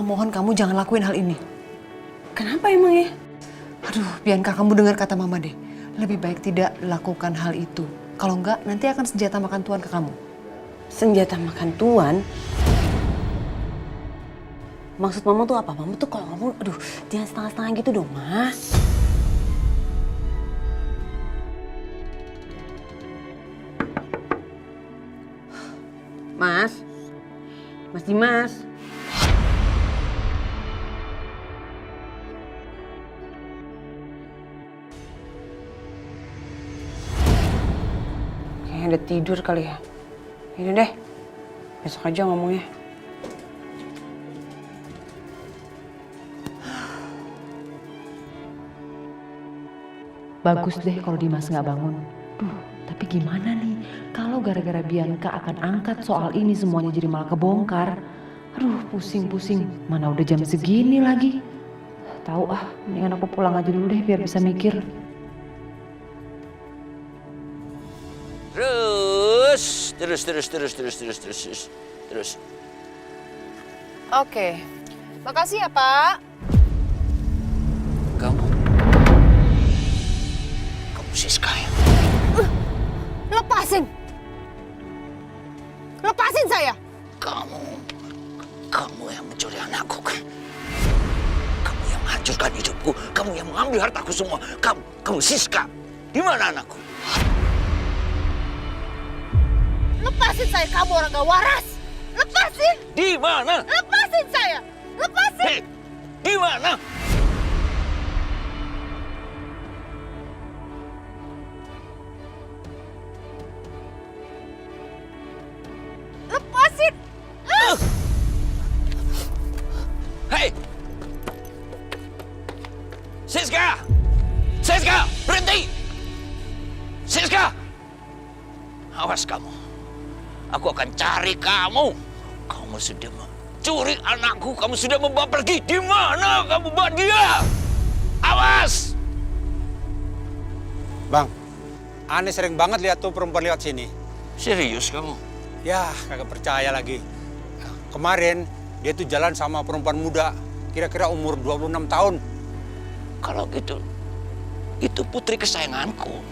mohon kamu jangan lakuin hal ini. Kenapa emang ya? Aduh, Bianca, kamu dengar kata mama deh. Lebih baik tidak lakukan hal itu. Kalau enggak, nanti akan senjata makan tuan ke kamu. Senjata makan tuan? Maksud mama tuh apa? Mama tuh kalau ngomong, aduh, jangan setengah-setengah gitu dong, Ma. Mas? Mas Dimas? Kayaknya udah tidur kali ya. Ini deh, besok aja ngomongnya. Bagus deh kalau Dimas nggak bangun. Duh, tapi gimana nih kalau gara-gara Bianca akan angkat soal ini semuanya jadi malah kebongkar. Aduh, pusing-pusing. Mana udah jam segini lagi. Tahu mendingan aku pulang aja dulu deh biar bisa mikir. Terus. Oke, makasih ya Pak. Kamu Siska ya? Lepasin! Lepasin saya! Kamu yang mencuri anakku kan? Kamu yang menghancurkan hidupku, kamu yang mengambil hartaku semua. Kamu Siska. Di mana anakku? Lepasin saya, kamu orang gak waras! Lepasin! Di mana? Lepasin saya! Lepasin! Hei, di mana? Lepasin! Hei! Siska! Berhenti! Siska! Awas kamu. Aku akan cari kamu. Kamu sudah mencuri anakku. Kamu sudah membawa pergi. Di mana kamu bawa dia? Awas! Bang, aneh sering banget lihat tuh perempuan lewat sini. Serius kamu? Ya, kagak percaya lagi. Kemarin dia tuh jalan sama perempuan muda, kira-kira umur 26 tahun. Kalau gitu, itu putri kesayanganku.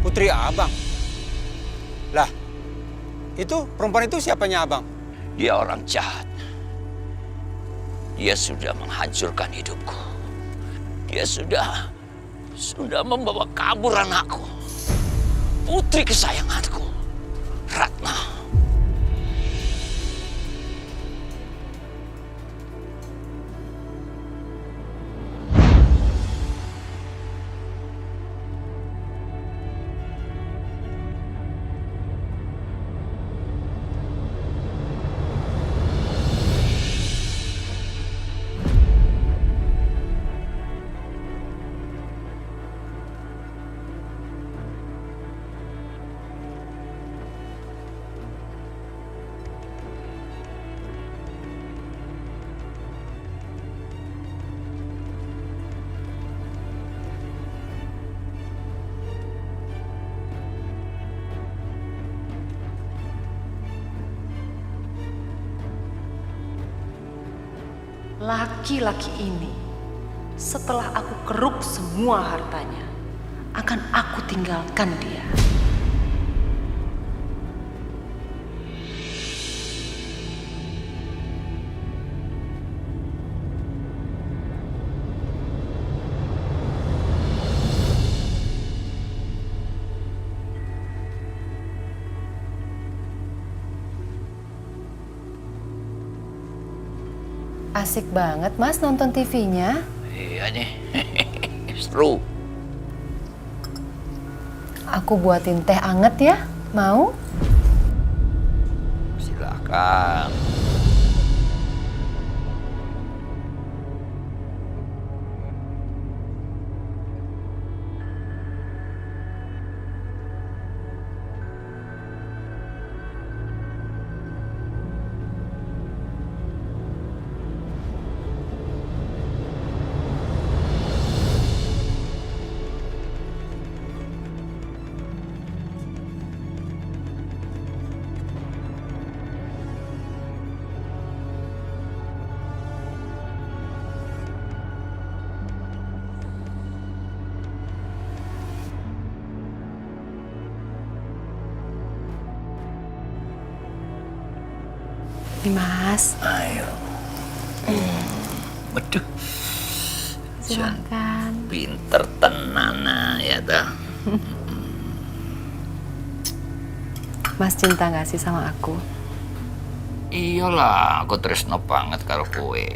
Putri abang. Lah, itu perempuan itu siapanya abang? Dia orang jahat. Dia sudah menghancurkan hidupku. Dia sudah membawa kabur anakku. Putri kesayanganku, Ratna. Laki-laki ini, setelah aku keruk semua hartanya, akan aku tinggalkan dia. Asik banget Mas nonton TV-nya. Iya nih, seru. Aku buatin teh anget ya, mau? Silakan. Nih Mas, Ayo. Waduh. silakan. Pinter tenan ya dah. Mas cinta gak sih sama aku? Iyalah, aku tresno banget karo kowe.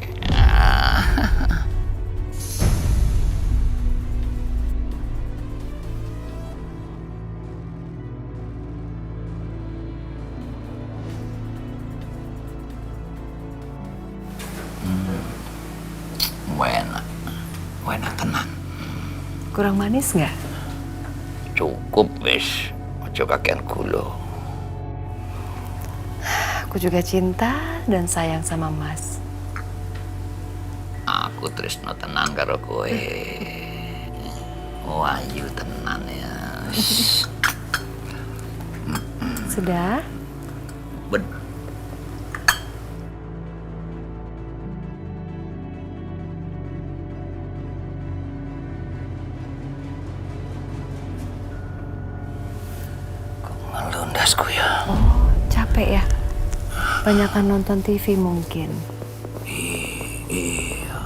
Wena tenan. Kurang manis nggak? Cukup wis, aja kakean gula. Aku juga cinta dan sayang sama Mas. Aku tresno tenan karo kowe. Wahyu tenan ya. Sudah? Ben. Kok ngelundasku ya? Oh, capek ya? Banyakan nonton TV mungkin. Iya.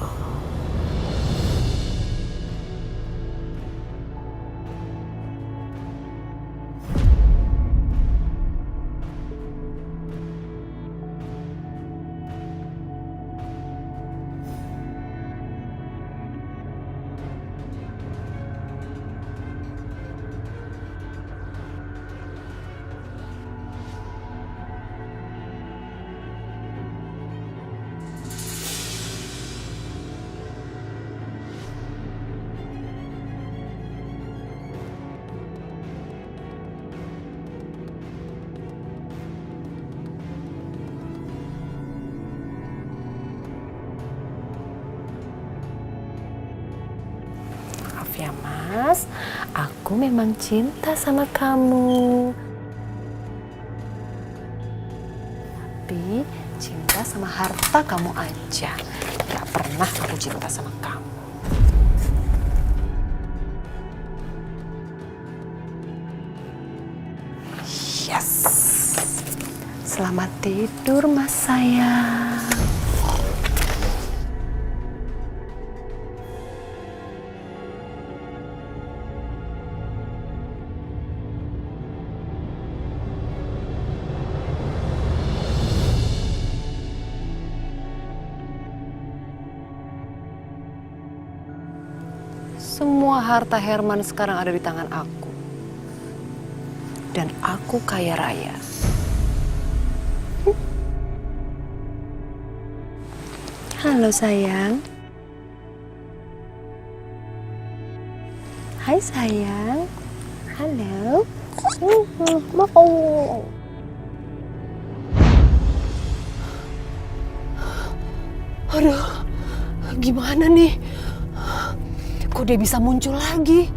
Maaf ya Mas, aku memang cinta sama kamu. Tapi cinta sama harta kamu aja. Gak pernah aku cinta sama kamu. Yes. Selamat tidur Mas sayang. Semua harta Herman sekarang ada di tangan aku. Dan aku kaya raya. Halo sayang. Hai sayang. Halo. Mau. Aduh, gimana nih? Kok dia bisa muncul lagi?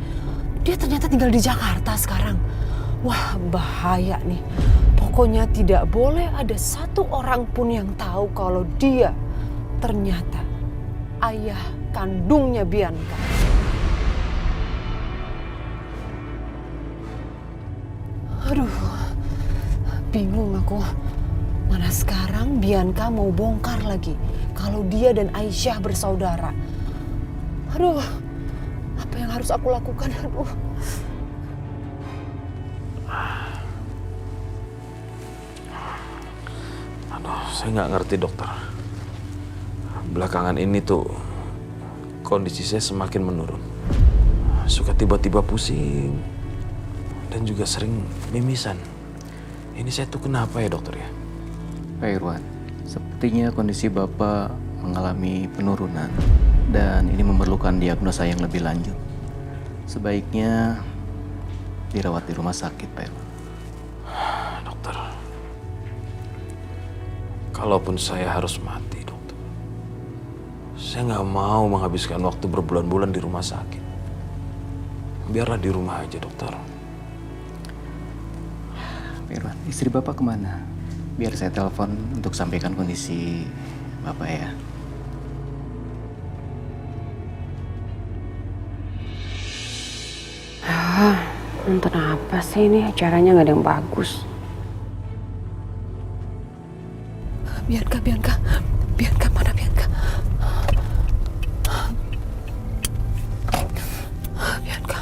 Dia ternyata tinggal di Jakarta sekarang. Wah, bahaya nih. Pokoknya tidak boleh ada satu orang pun yang tahu kalau dia ternyata ayah kandungnya Bianca. Aduh, bingung aku. Mana sekarang Bianca mau bongkar lagi kalau dia dan Aisyah bersaudara. Aduh, apa yang harus aku lakukan? Aduh, saya nggak ngerti dokter. Belakangan ini tuh kondisi saya semakin menurun. Suka tiba-tiba pusing dan juga sering mimisan. Ini saya tuh kenapa ya dokter ya? Pak Irwan, sepertinya kondisi Bapak mengalami penurunan dan ini memerlukan diagnosa yang lebih lanjut. Sebaiknya dirawat di rumah sakit, Pak Irwan. Dokter, kalaupun saya harus mati, dokter, saya nggak mau menghabiskan waktu berbulan-bulan di rumah sakit. Biarlah di rumah aja, dokter. Pak Irwan, istri Bapak kemana? Biar saya telepon untuk sampaikan kondisi Bapak ya. Nonton apa sih ini? Acaranya nggak ada yang bagus. Bianca? Bianca, mana Bianca? Bianca.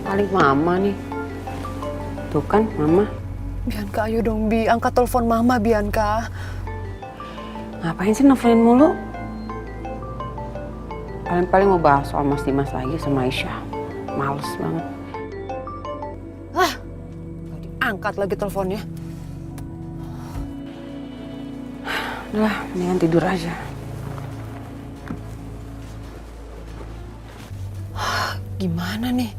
Paling mama nih. Tuh kan, mama. Bianca, ayo dong Bi, angkat telepon Mama Bianca. Ngapain sih nelfonin mulu? Paling-paling mau bahas soal Mas Dimas lagi sama Aisyah. Males banget. Ah, angkat lagi teleponnya. Udah, mendingan tidur aja. Gimana nih?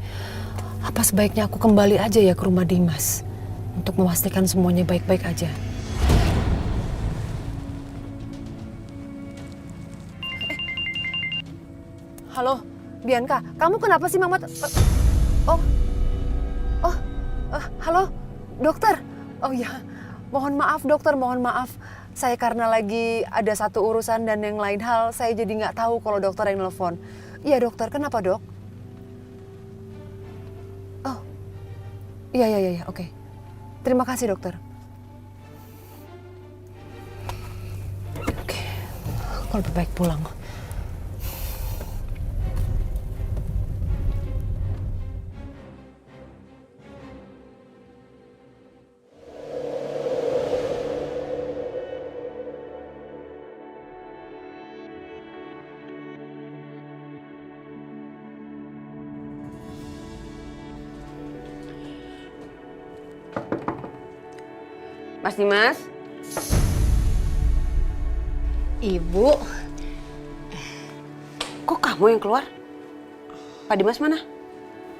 Apa sebaiknya aku kembali aja ya ke rumah Dimas untuk memastikan semuanya baik-baik aja? Halo, Bianca, kamu kenapa sih Mama? Halo, dokter. Oh ya, mohon maaf dokter, mohon maaf. Saya karena lagi ada satu urusan dan yang lain hal, saya jadi nggak tahu kalau dokter yang nelfon. Iya dokter, kenapa dok? Oh, iya, oke. Terima kasih dokter. Oke, aku lebih baik pulang. Mas Dimas? Ibu, Kok kamu yang keluar? Pak Dimas mana?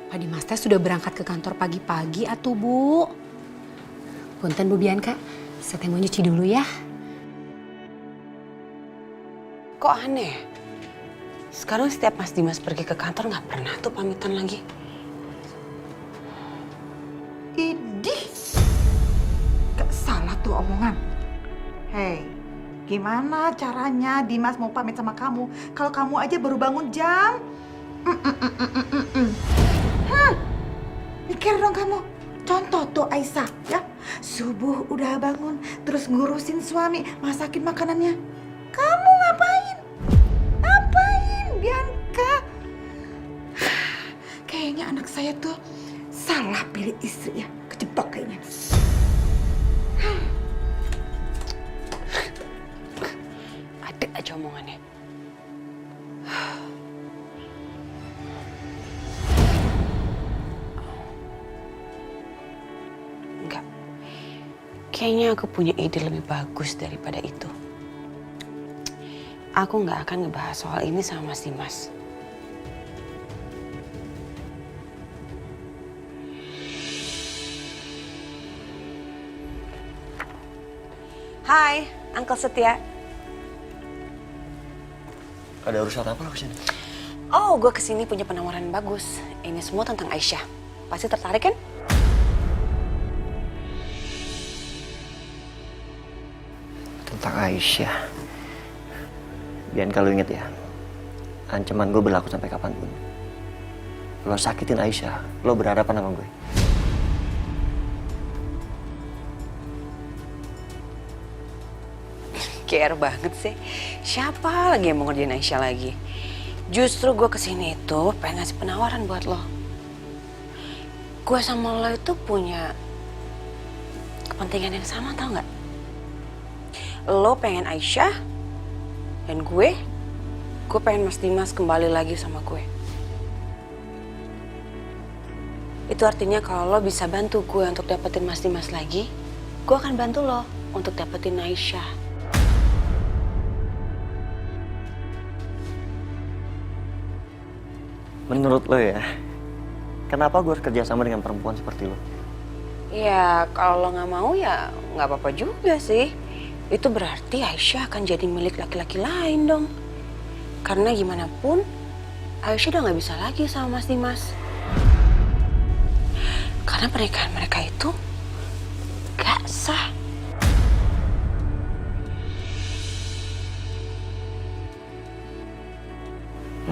Pak Dimas teh sudah berangkat ke kantor pagi-pagi atuh Bu. Punten Bu Bianca, saya teh mau nyuci dulu ya. Kok aneh? Sekarang setiap Mas Dimas pergi ke kantor nggak pernah tuh pamitan lagi. Idih, gak salah tuh omongan. Hei, gimana caranya Dimas mau pamit sama kamu kalau kamu aja baru bangun jam? Mikir dong kamu. Contoh tuh Aisyah ya, subuh udah bangun terus ngurusin suami, masakin makanannya. Kamu ngapain? Ngapain, Bianca? Kayaknya anak saya tuh salah pilih istri ya, kejebak kayaknya. Ada aja omongannya. Enggak. Kayaknya aku punya ide lebih bagus daripada itu. Aku nggak akan ngebahas soal ini sama Mas Dimas. Hai, Uncle Setia. Ada urusan apa lo kesini? Oh, gue kesini punya penawaran bagus. Ini semua tentang Aisyah. Pasti tertarik kan? Tentang Aisyah. Biar kalau inget ya, ancaman gue berlaku sampai kapanpun. Lo sakitin Aisyah, lo berhadapan sama gue. Care banget sih. Siapa lagi yang mau ngerjain Aisyah lagi? Justru gue kesini itu pengen ngasih penawaran buat lo. Gue sama lo itu punya kepentingan yang sama, tau nggak? Lo pengen Aisyah, dan gue pengen Mas Dimas kembali lagi sama gue. Itu artinya kalau lo bisa bantu gue untuk dapetin Mas Dimas lagi, gue akan bantu lo untuk dapetin Aisyah. Menurut lo ya, kenapa gue harus kerja sama dengan perempuan seperti lo? Ya, kalau lo nggak mau ya nggak apa-apa juga sih. Itu berarti Aisyah akan jadi milik laki-laki lain dong. Karena gimana pun, Aisyah udah nggak bisa lagi sama Mas Dimas. Karena pernikahan mereka itu gak sah.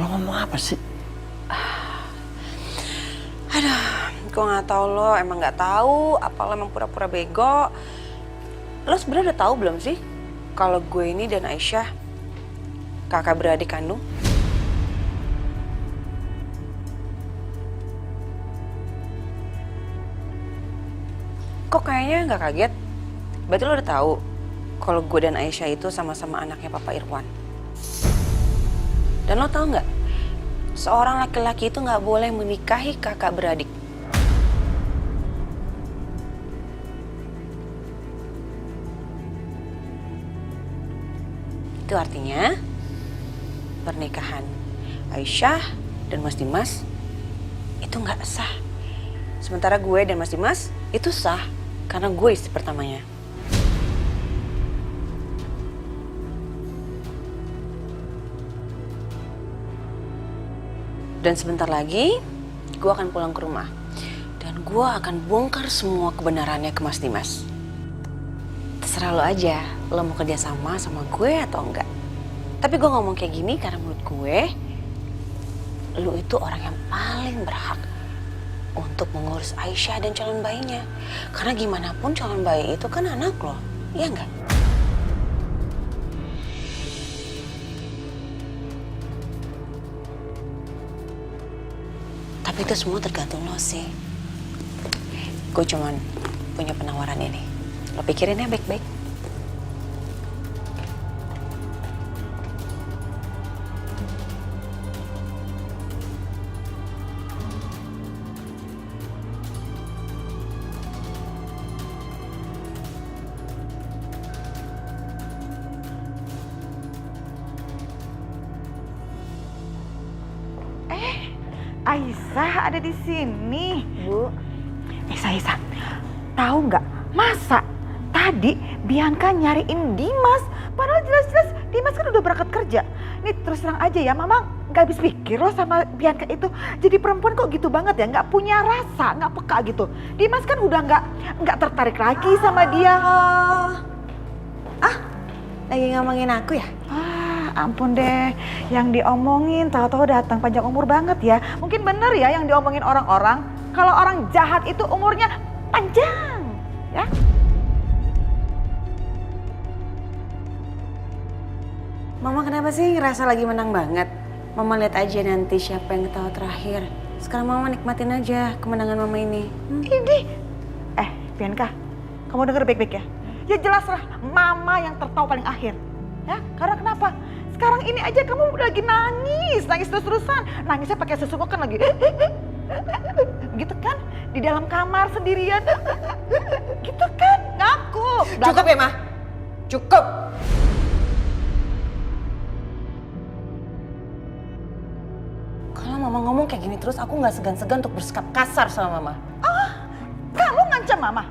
Lo ngomong apa sih? Aduh, gue nggak tahu lo emang nggak tahu apa lo emang pura-pura bego. Lo sebenarnya udah tahu belum sih kalau gue ini dan Aisyah kakak beradik kandung? Kok kayaknya nggak kaget? Berarti lo udah tahu kalau gue dan Aisyah itu sama-sama anaknya Papa Irwan. Dan lo tahu nggak? Seorang laki-laki itu nggak boleh menikahi kakak beradik. Itu artinya pernikahan Aisyah dan Mas Dimas itu nggak sah. Sementara gue dan Mas Dimas itu sah karena gue istri pertamanya. Dan sebentar lagi gue akan pulang ke rumah. Dan gue akan bongkar semua kebenarannya ke Mas Dimas. Terserah lo aja, lo mau kerja sama gue atau enggak. Tapi gue ngomong kayak gini karena menurut gue, lo itu orang yang paling berhak untuk mengurus Aisyah dan calon bayinya. Karena gimana pun calon bayi itu kan anak lo, iya enggak? Tapi itu semua tergantung lo sih. Gue cuman punya penawaran ini. Lo pikirin ya baik-baik. Aisyah ada di sini, Bu. Aisyah, tahu nggak? Masa tadi Bianca nyariin Dimas, padahal jelas-jelas Dimas kan udah berangkat kerja. Nih terus terang aja ya, Mama nggak habis pikir loh sama Bianca itu. Jadi perempuan kok gitu banget ya, nggak punya rasa, nggak peka gitu. Dimas kan udah nggak tertarik lagi sama dia. Lagi ngomongin aku ya? Ampun deh, yang diomongin tahu-tahu datang panjang umur banget ya. Mungkin bener ya yang diomongin orang-orang, kalau orang jahat itu umurnya panjang, ya. Mama kenapa sih ngerasa lagi menang banget? Mama lihat aja nanti siapa yang ketawa terakhir. Sekarang Mama nikmatin aja kemenangan Mama ini. Ini, Bianca, kamu denger baik-baik ya. Ya jelaslah Mama yang tertawa paling akhir. Ya, karena kenapa? Sekarang ini aja kamu lagi nangis terus-terusan. Nangisnya pakai sesuatu kan lagi. Gitu kan? Di dalam kamar sendirian. Gitu kan? Ngaku. Cukup ya, Ma? Cukup. Kalau Mama ngomong kayak gini terus, aku nggak segan-segan untuk bersikap kasar sama Mama. Kamu ngancam Mama?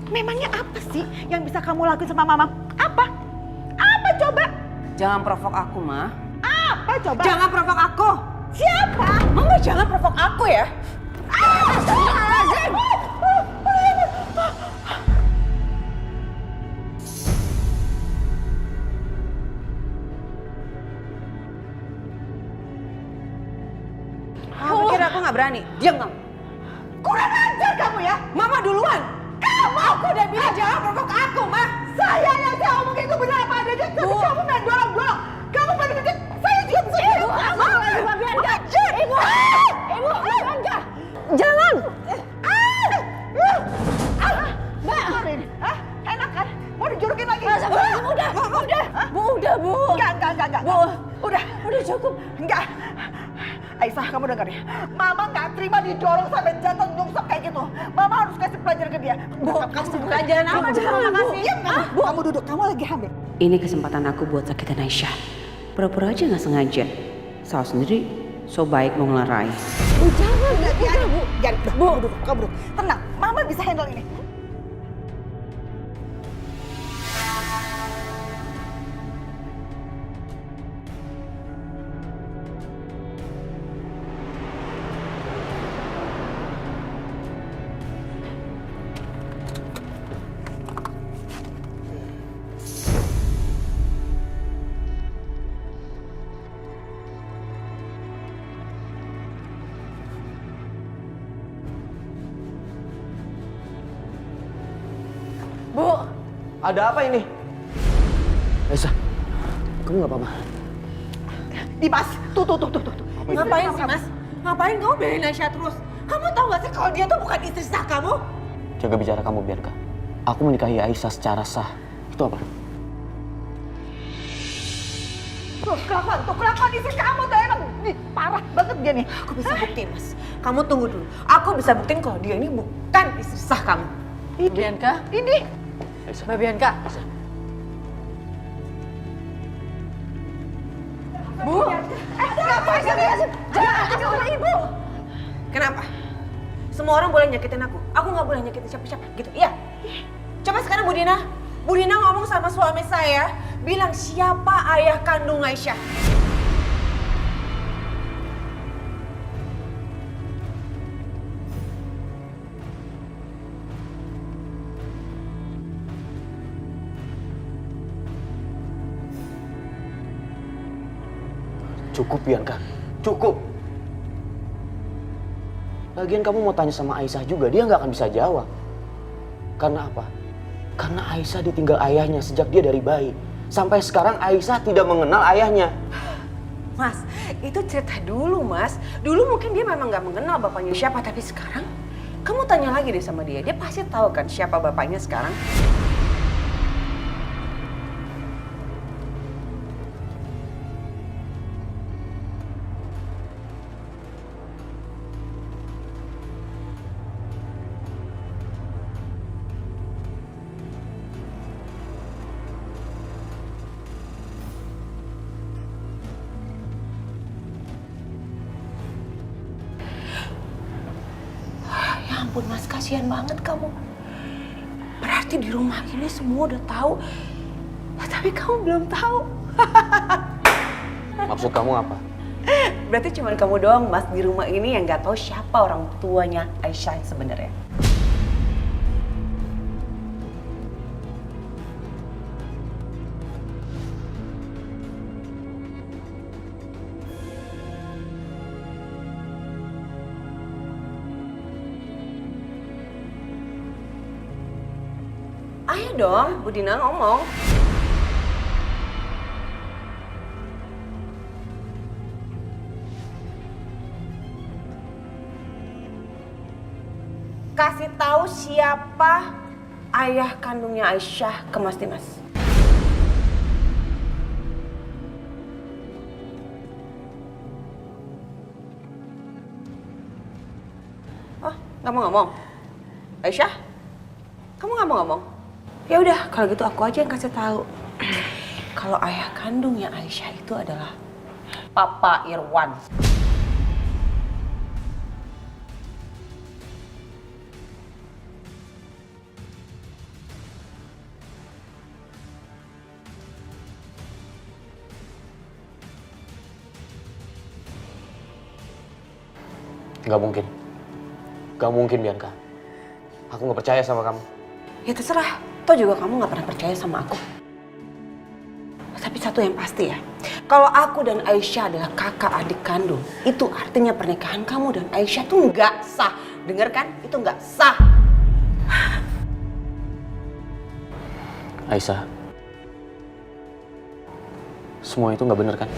Memangnya apa sih yang bisa kamu lakuin sama Mama? Apa? Apa coba? Jangan provok aku, Ma. Apa coba? Jangan provok aku. Siapa? Mama jangan provok aku ya. Kamu kira aku nggak berani? Diam kamu. Kurang ajar kamu ya. Mama duluan. Kamu! Aku udah bilang jangan provok aku, Ma. Saya yang saya omongin itu benar apa adanya. Tapi kamu main dorong-dorong. Kamu pada kerja. Saya juga bisa. Ibu, aku lagi Mbak Bianca. Ibu, Mbak Bianca. Jangan. Mbak. Enak kan? Mau dijurukin lagi? Udah, Bu. Enggak. Udah cukup. Enggak. Aisyah, kamu dengar ya. Mama nggak terima didorong sampai jatuh nyungsep kayak gitu. Mama harus kasih pelajaran ke dia. Bu, kasih pelajaran apa? Jangan, kasih. Diam kamu. Kamu duduk. Kamu lagi hamil. Ini kesempatan aku buat sakitin Aisyah. Pura-pura aja nggak sengaja. Salah sendiri, so baik mau ngelerai. Jangan, Bu. Jangan, Bu, duduk. Kamu duduk. Tenang, Mama bisa handle ini. Ada apa ini? Aisyah, kamu nggak apa-apa? Dimas, tuh. Ngapain sih, Mas? Ngapain kamu belain Aisyah terus? Kamu tahu gak sih kalau dia tuh bukan istri sah kamu? Jaga bicara kamu, Bianca. Aku menikahi Aisyah secara sah. Itu apa? Tuh, kelakuan istri kamu tuh emang parah banget dia nih. Aku bisa buktiin, Mas. Kamu tunggu dulu. Aku bisa buktiin kalau dia ini bukan istri sah kamu. Bianca? Ini. Aisyah. Mbak Bianca? Bu? Ngapain sih? Jangan sama ibu. Kenapa? Semua orang boleh nyakitin aku. Aku nggak boleh nyakitin siapa-siapa gitu. Iya. Coba sekarang Bu Dina. Bu Dina ngomong sama suami saya, bilang siapa ayah kandung Aisyah. Cukup, Bianca. Cukup. Lagian kamu mau tanya sama Aisyah juga, dia nggak akan bisa jawab. Karena apa? Karena Aisyah ditinggal ayahnya sejak dia dari bayi. Sampai sekarang Aisyah tidak mengenal ayahnya. Mas, itu cerita dulu, Mas. Dulu mungkin dia memang nggak mengenal bapaknya siapa, tapi sekarang kamu tanya lagi deh sama dia. Dia pasti tahu kan siapa bapaknya sekarang. Ya ampun Mas, kasihan banget kamu. Berarti di rumah ini semua udah tahu, tapi kamu belum tahu. Maksud kamu apa? Berarti cuma kamu doang Mas di rumah ini yang nggak tahu siapa orang tuanya Aisyah sebenarnya. Ayo dong, Bu Dina ngomong. Kasih tahu siapa ayah kandungnya Aisyah ke Mas Dimas. Oh, nggak mau ngomong? Aisyah, kamu nggak mau ngomong? Ya udah, kalau gitu aku aja yang kasih tahu. Kalau ayah kandungnya Aisyah itu adalah Papa Irwan. Gak mungkin. Gak mungkin, Bianca. Aku gak percaya sama kamu. Ya terserah, toh juga kamu gak pernah percaya sama aku. Tapi satu yang pasti ya, kalau aku dan Aisyah adalah kakak adik kandung, itu artinya pernikahan kamu dan Aisyah tuh nggak sah. Dengar kan? Itu nggak sah. Aisyah, semua itu gak bener kan?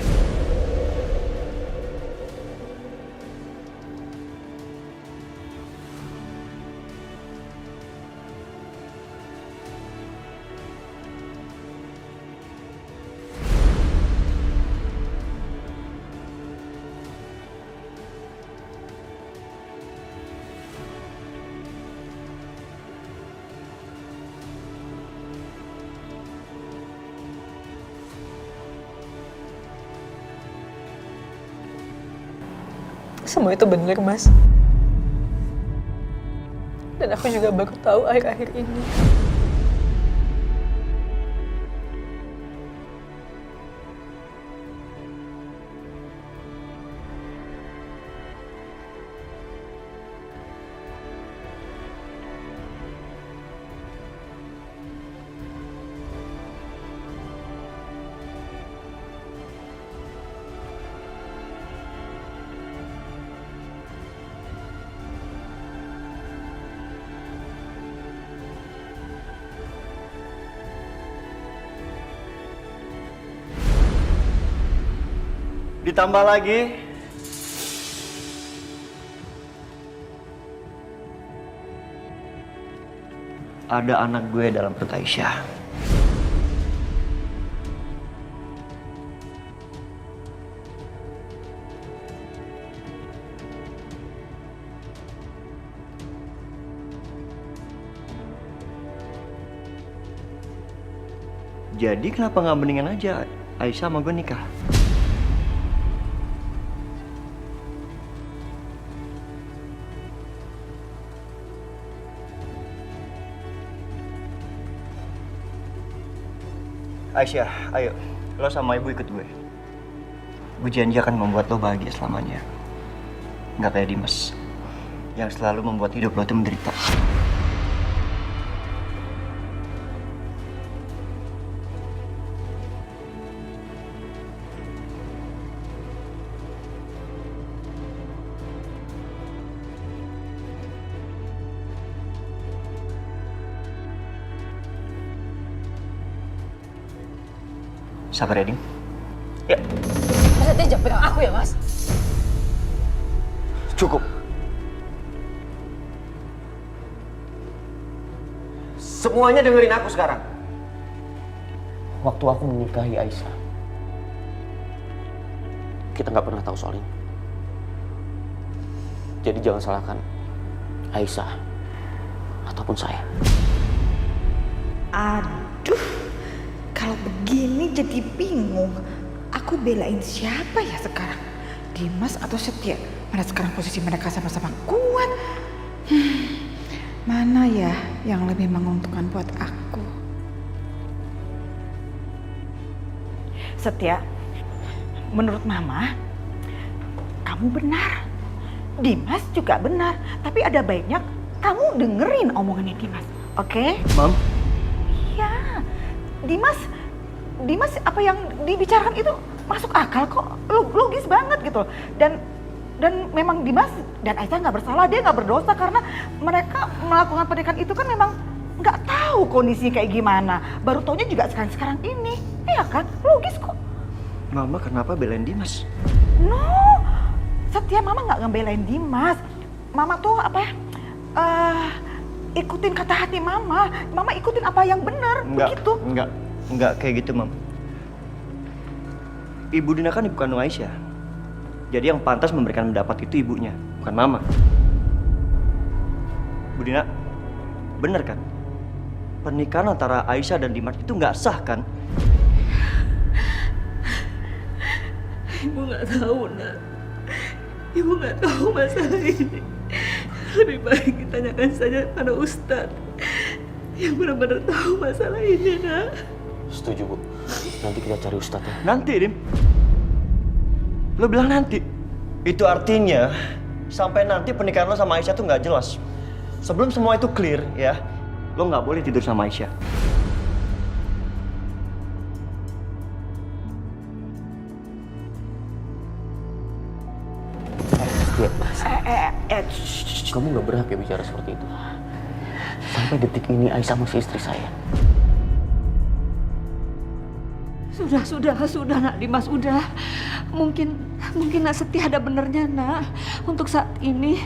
Semua itu benar, Mas. Dan aku juga baru tahu akhir-akhir ini. Ditambah lagi ada anak gue dalam perut Aisyah. Jadi kenapa nggak mendingan aja Aisyah sama gue nikah? Aisyah, ayo, lo sama ibu ikut gue. Gue janji akan membuat lo bahagia selamanya. Nggak kayak Dimas, yang selalu membuat hidup lo itu menderita. Sabar ya, Dim. Ya. Mas Setia jangan pegang aku ya, Mas. Cukup. Semuanya dengerin aku sekarang. Waktu aku menikahi Aisyah, kita nggak pernah tahu soal ini. Jadi jangan salahkan Aisyah ataupun saya. Aduh, kalau begini jadi bingung. Aku belain siapa ya sekarang? Dimas atau Setia? Mana sekarang posisi mereka sama-sama kuat? Mana ya yang lebih menguntungkan buat aku? Setia, menurut Mama, kamu benar. Dimas juga benar. Tapi ada baiknya kamu dengerin omongannya Dimas, oke? Mam? Iya, Dimas apa yang dibicarakan itu masuk akal kok, logis banget gitu. Dan memang Dimas dan Aisyah nggak bersalah, dia nggak berdosa karena mereka melakukan pernikahan itu kan memang nggak tahu kondisinya kayak gimana. Baru taunya juga sekarang ini, iya kan? Logis kok. Mama kenapa belain Dimas? No, Setia Mama nggak ngebelain Dimas. Mama tuh apa ya? Ikutin kata hati Mama. Mama ikutin apa yang benar, begitu. Enggak kayak gitu, Mam. Ibu Dina kan ibu kandung Aisyah. Jadi yang pantas memberikan pendapat itu ibunya, bukan Mama. Bu Dina, bener kan? Pernikahan antara Aisyah dan Dimas itu nggak sah kan? Ibu nggak tahu, Nak. Ibu nggak tahu masalah ini. Lebih baik ditanyakan saja pada Ustadz yang benar-benar tahu masalah ini, Nak. Setuju, Bu. Nanti kita cari Ustadz ya. Nanti, Dim. Lo bilang nanti. Itu artinya sampai nanti pernikahan lo sama Aisyah tuh nggak jelas. Sebelum semua itu clear ya, lo nggak boleh tidur sama Aisyah. Kamu nggak berhak ya bicara seperti itu. Sampai detik ini Aisyah masih istri saya. Sudah, Nak Dimas, udah. Mungkin Nak Setia ada benernya, Nak. Untuk saat ini,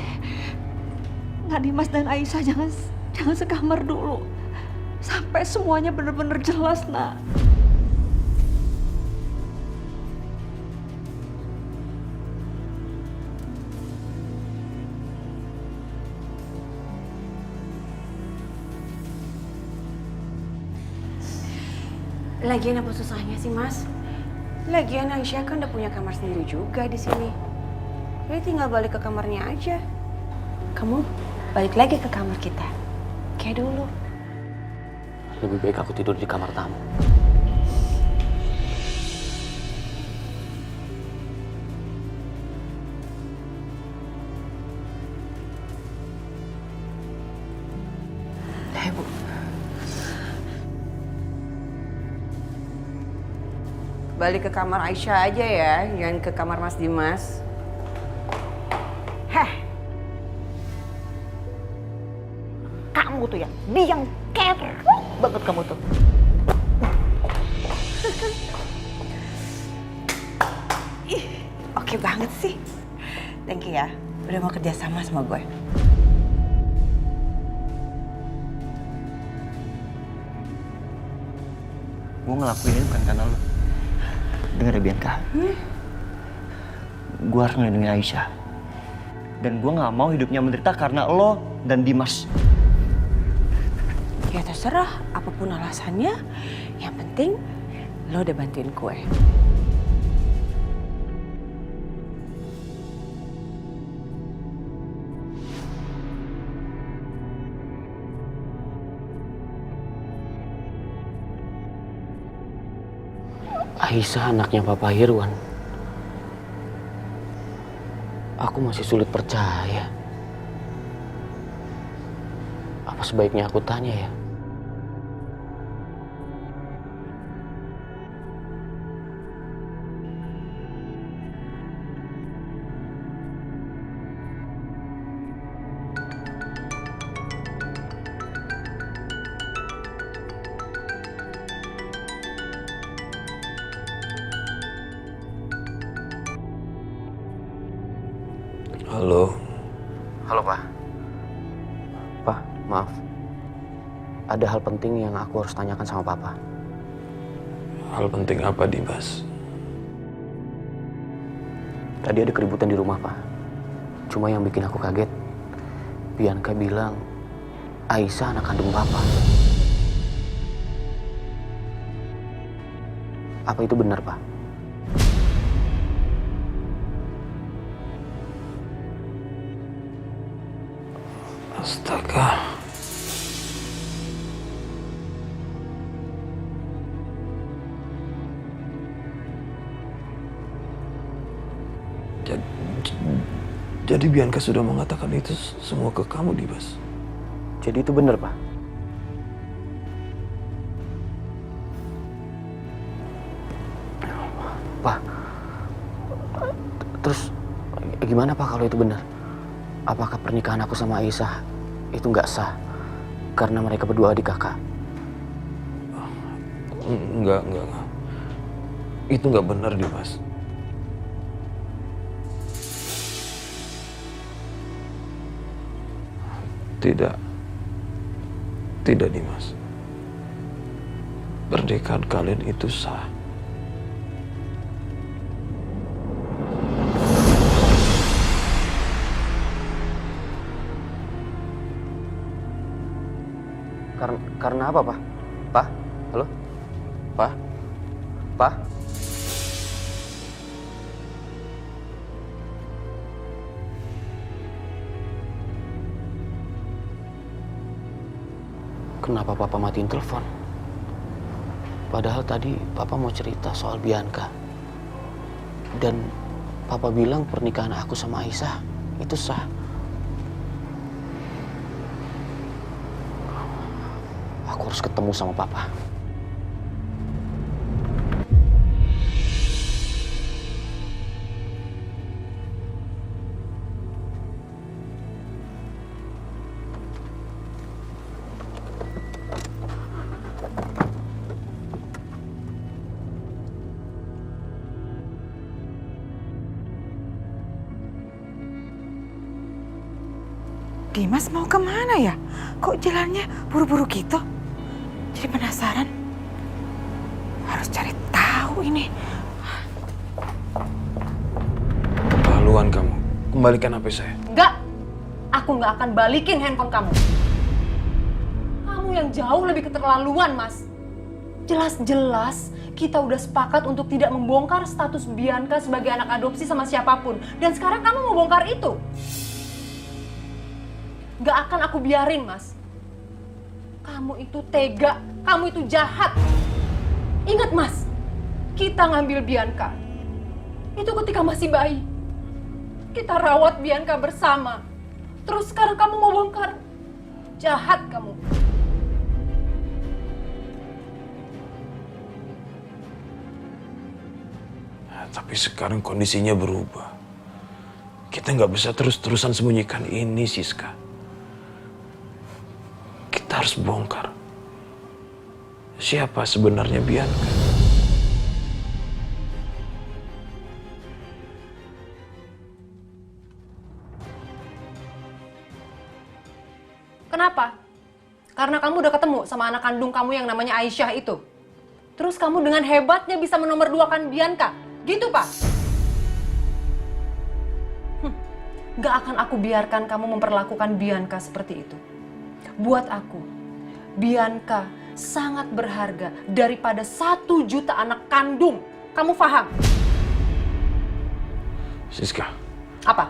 Nak Dimas dan Aisyah jangan sekamar dulu. Sampai semuanya bener-bener jelas, Nak. Lagian apa susahnya sih, Mas? Lagian Aisyah kan udah punya kamar sendiri juga di sini. Jadi tinggal balik ke kamarnya aja. Kamu balik lagi ke kamar kita. Kayak dulu. Lebih baik aku tidur di kamar tamu. Ibu. Balik ke kamar Aisyah aja ya, jangan ke kamar Mas Dimas. Heh, kamu tuh ya, biang kerok banget kamu tuh. Ih, Oke banget sih. Thank you ya, udah mau kerja sama gue. Gue ngelakuin ini bukan karena lo. Dengar ya Bianca. Gue harus ngelindungin Aisyah. Dan gue gak mau hidupnya menderita karena lo dan Dimas. Ya terserah, apapun alasannya. Yang penting lo udah bantuin gue. Aisyah anaknya Papa Irwan. Aku masih sulit percaya. Apa sebaiknya aku tanya ya? Halo. Halo, Pak. Pak, maaf. Ada hal penting yang aku harus tanyakan sama Papa. Hal penting apa, Dimas? Tadi ada keributan di rumah, Pak. Cuma yang bikin aku kaget, Bianca bilang Aisyah anak kandung Papa. Apa itu benar, Pak? Astaga. Jadi Bianca sudah mengatakan itu semua ke kamu, Dimas? Jadi itu benar, Pak? Pak, terus gimana Pak kalau itu benar? Apakah pernikahan aku sama Aisyah itu nggak sah karena mereka berdua adik kakak? Enggak. Itu nggak benar, Dimas. Tidak, Dimas. Pernikahan kalian itu sah. Karena apa, Pak? Pak? Halo? Pak? Pak? Kenapa Papa matiin telepon? Padahal tadi Papa mau cerita soal Bianca. Dan Papa bilang pernikahan aku sama Aisyah itu sah. Aku harus ketemu sama Papa. Dimas mau kemana ya? Kok jalannya buru-buru gitu? Jadi penasaran. Harus cari tahu ini. Keterlaluan kamu. Kembalikan HP saya. Enggak, aku nggak akan balikin handphone kamu. Kamu yang jauh lebih keterlaluan, Mas. Jelas-jelas kita udah sepakat untuk tidak membongkar status Bianca sebagai anak adopsi sama siapapun. Dan sekarang kamu mau bongkar itu. Gak akan aku biarin, Mas. Kamu itu tega, kamu itu jahat. Ingat, Mas, kita ngambil Bianca. Itu ketika masih bayi. Kita rawat Bianca bersama. Terus sekarang kamu mau bongkar. Jahat kamu. Tapi sekarang kondisinya berubah. Kita nggak bisa terus-terusan sembunyikan ini, Siska. Kita harus bongkar. Siapa sebenarnya Bianca? Kenapa? Karena kamu udah ketemu sama anak kandung kamu yang namanya Aisyah itu. Terus kamu dengan hebatnya bisa menomorduakan Bianca. Gitu, Pak? Gak akan aku biarkan kamu memperlakukan Bianca seperti itu. Buat aku, Bianca sangat berharga daripada 1 juta anak kandung. Kamu paham? Siska. Apa?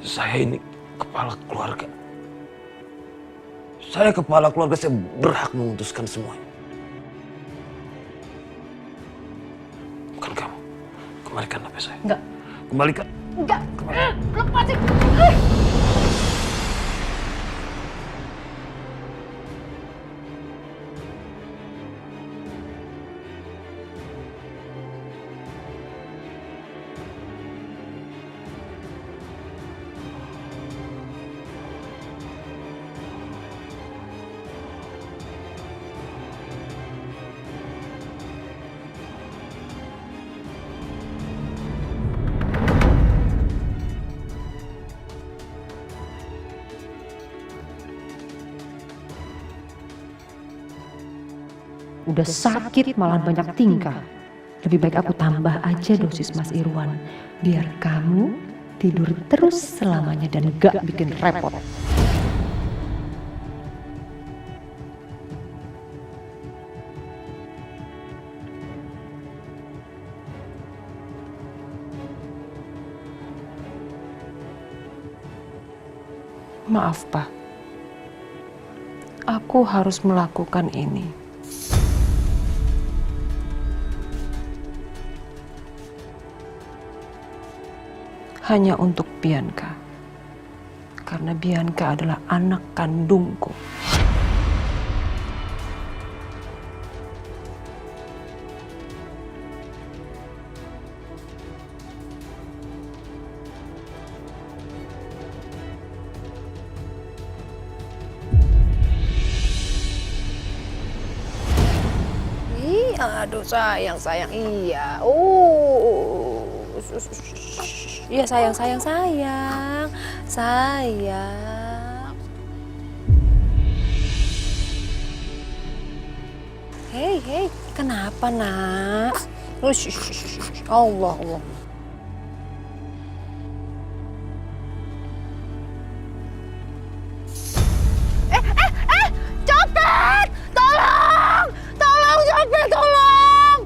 Saya ini kepala keluarga. Saya kepala keluarga, saya berhak memutuskan semuanya. Bukan kamu. Kembalikan HP saya. Enggak. Kembalikan. Enggak. Lepasin. Udah sakit malah banyak tingkah. Lebih baik aku tambah aja dosis Mas Irwan. Biar kamu tidur terus selamanya dan gak bikin repot. Maaf, Pak. Aku harus melakukan ini. Hanya untuk Bianca. Karena Bianca adalah anak kandungku. Aduh sayang, iya. Iya sayang. Hei, kenapa nak? Allah. Copet! Tolong! Copet, tolong!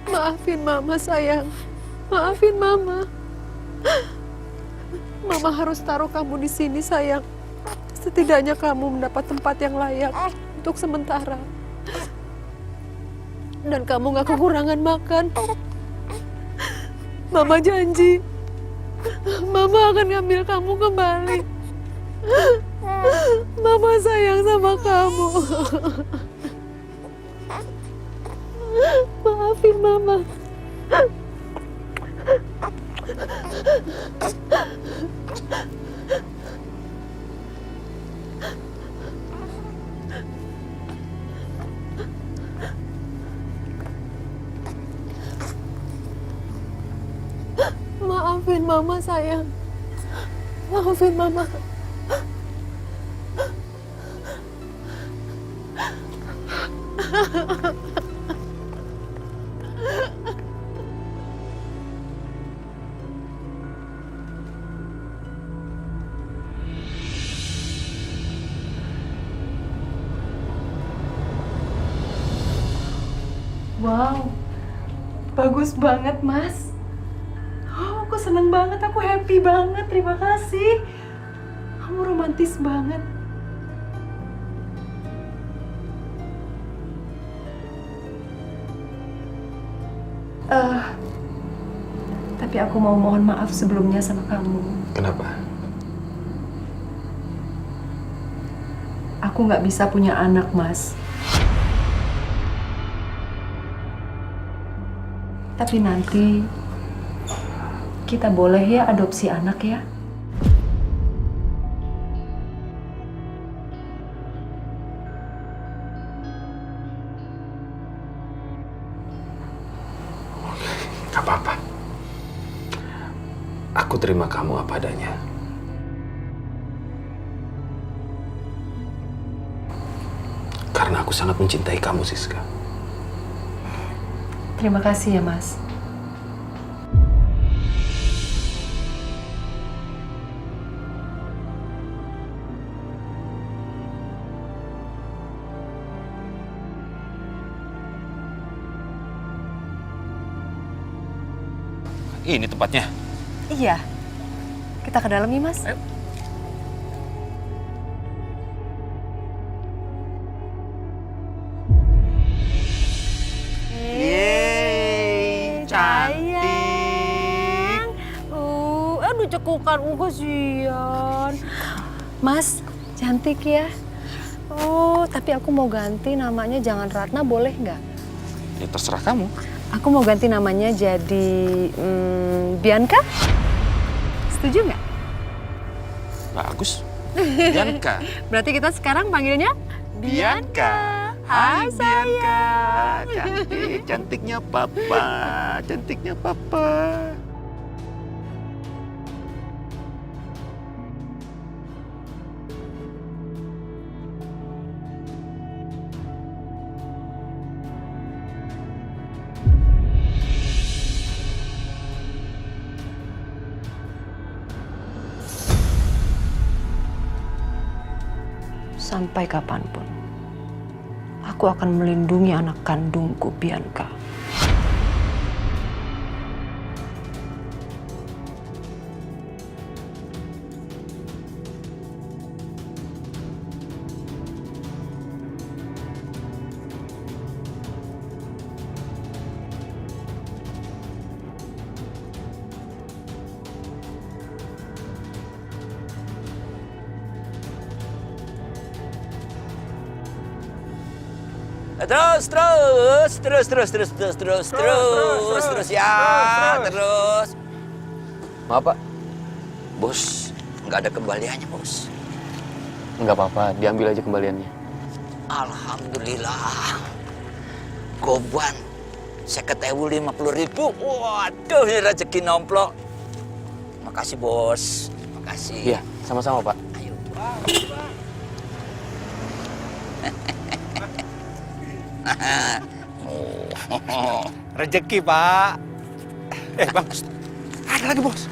Maafin Mama sayang. Maafin Mama. Mama harus taruh kamu di sini sayang. Setidaknya kamu mendapat tempat yang layak untuk sementara. Dan kamu gak kekurangan makan. Mama janji. Mama akan ngambil kamu kembali. Mama sayang sama kamu. Maafin Mama. Maafin Mama sayang. Maafin Mama. Wow, bagus banget Mas. Oh, aku seneng banget, aku happy banget, terima kasih. Kamu romantis banget. Tapi aku mau mohon maaf sebelumnya sama kamu. Kenapa? Aku nggak bisa punya anak, Mas. Tapi nanti kita boleh ya adopsi anak ya? Gak apa-apa. Aku terima kamu apa adanya. Karena aku sangat mencintai kamu, Siska. Terima kasih ya, Mas. Ini tempatnya. Iya. Kita ke dalam nih, Mas. Ayo. Sayang. Aduh cekukan kasihan. Mas, cantik ya. Oh, tapi aku mau ganti namanya jangan Ratna, boleh nggak? Ya terserah kamu. Aku mau ganti namanya jadi Bianca. Setuju nggak? Bagus. Bianca. Berarti kita sekarang panggilnya Bianca. Hai Bianca. Cantik, cantiknya papa. Cantiknya papa. Sampai kapanpun, aku akan melindungi anak kandungku, Bianca. Terus ya, terus. Maaf, Pak. Bos, nggak ada kembaliannya, bos. Nggak apa-apa, diambil aja kembaliannya. Alhamdulillah. Goban, 50.000. Waduh, ini rezeki nomplok. Makasih, bos. Makasih. Iya, sama-sama, Pak. Ayo. Rezeki, Pak. Bang, ada lagi, Bos.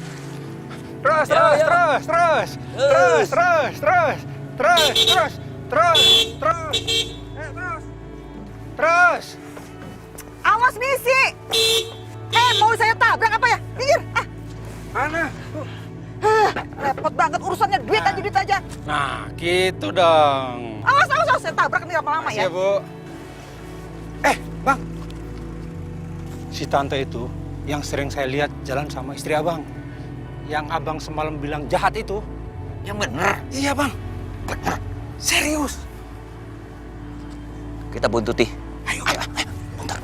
Terus. Awas misi. Mau saya tabrak apa ya? Minggir. Mana? Repot banget urusannya, duit aja. Nah, gitu dong. Awas, saya tabrak nih lama-lama ya. Iya, Bu. Bang. Si tante itu yang sering saya lihat jalan sama istri abang. Yang abang semalam bilang jahat itu. Yang bener. Iya, Bang. Bener. Serius. Kita buntuti. Ayo. Bentar.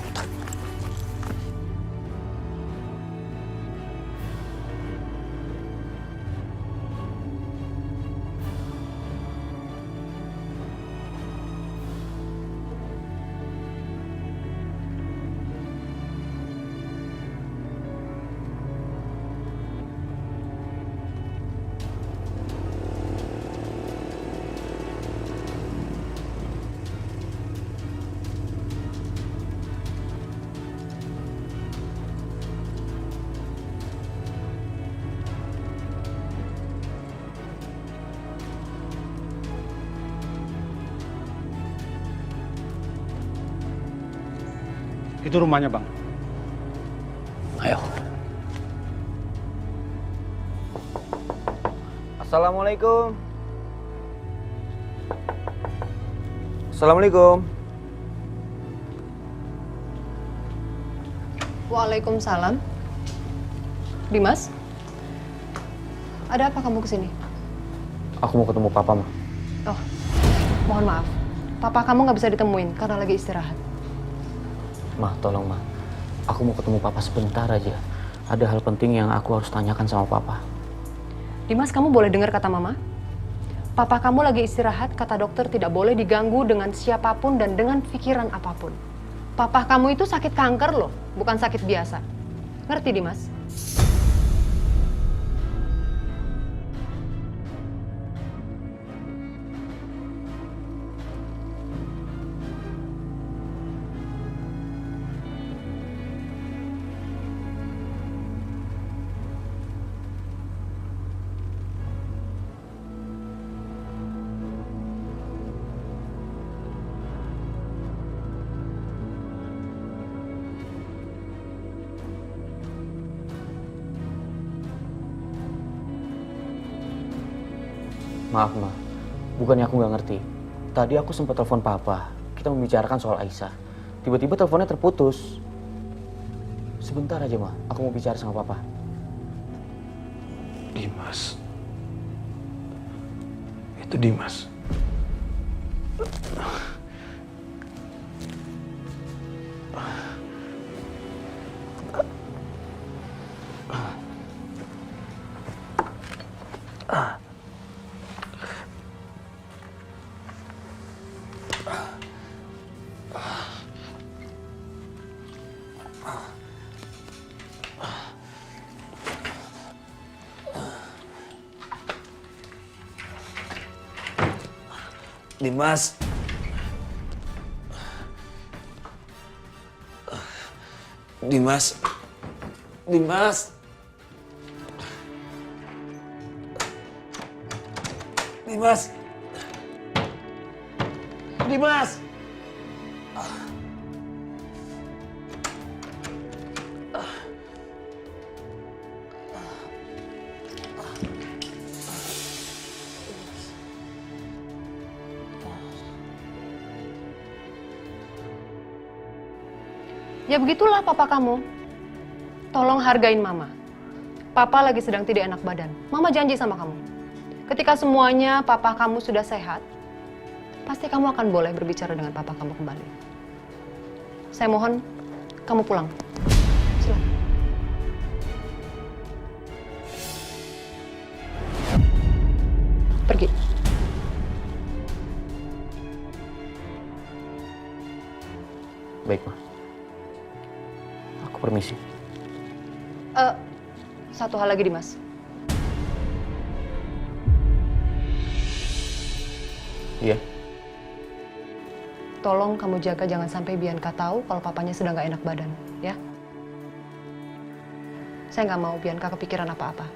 Itu rumahnya, Bang. Ayo. Assalamualaikum. Assalamualaikum. Waalaikumsalam. Dimas? Ada apa kamu kesini? Aku mau ketemu Papa, Ma. Oh, mohon maaf. Papa kamu nggak bisa ditemuin karena lagi istirahat. Ma, tolong, Ma. Aku mau ketemu Papa sebentar aja. Ada hal penting yang aku harus tanyakan sama Papa. Dimas, kamu boleh dengar kata Mama? Papa kamu lagi istirahat, kata dokter tidak boleh diganggu dengan siapapun dan dengan pikiran apapun. Papa kamu itu sakit kanker loh, bukan sakit biasa. Ngerti, Dimas? Maaf, Ma. Bukannya aku nggak ngerti. Tadi aku sempat telepon Papa. Kita membicarakan soal Aisyah. Tiba-tiba teleponnya terputus. Sebentar aja, Ma. Aku mau bicara sama Papa. Dimas. Itu Dimas. Dimas. Dimas. Dimas. Dimas. Dimas. Ya begitulah papa kamu. Tolong hargain Mama. Papa lagi sedang tidak enak badan. Mama janji sama kamu. Ketika semuanya papa kamu sudah sehat, pasti kamu akan boleh berbicara dengan papa kamu kembali. Saya mohon kamu pulang. Silakan. Pergi. Baik, Ma. Aku permisi. Satu hal lagi, Dimas. Iya. Tolong kamu jaga jangan sampai Bianca tahu kalau papanya sedang nggak enak badan, ya? Saya nggak mau Bianca kepikiran apa-apa.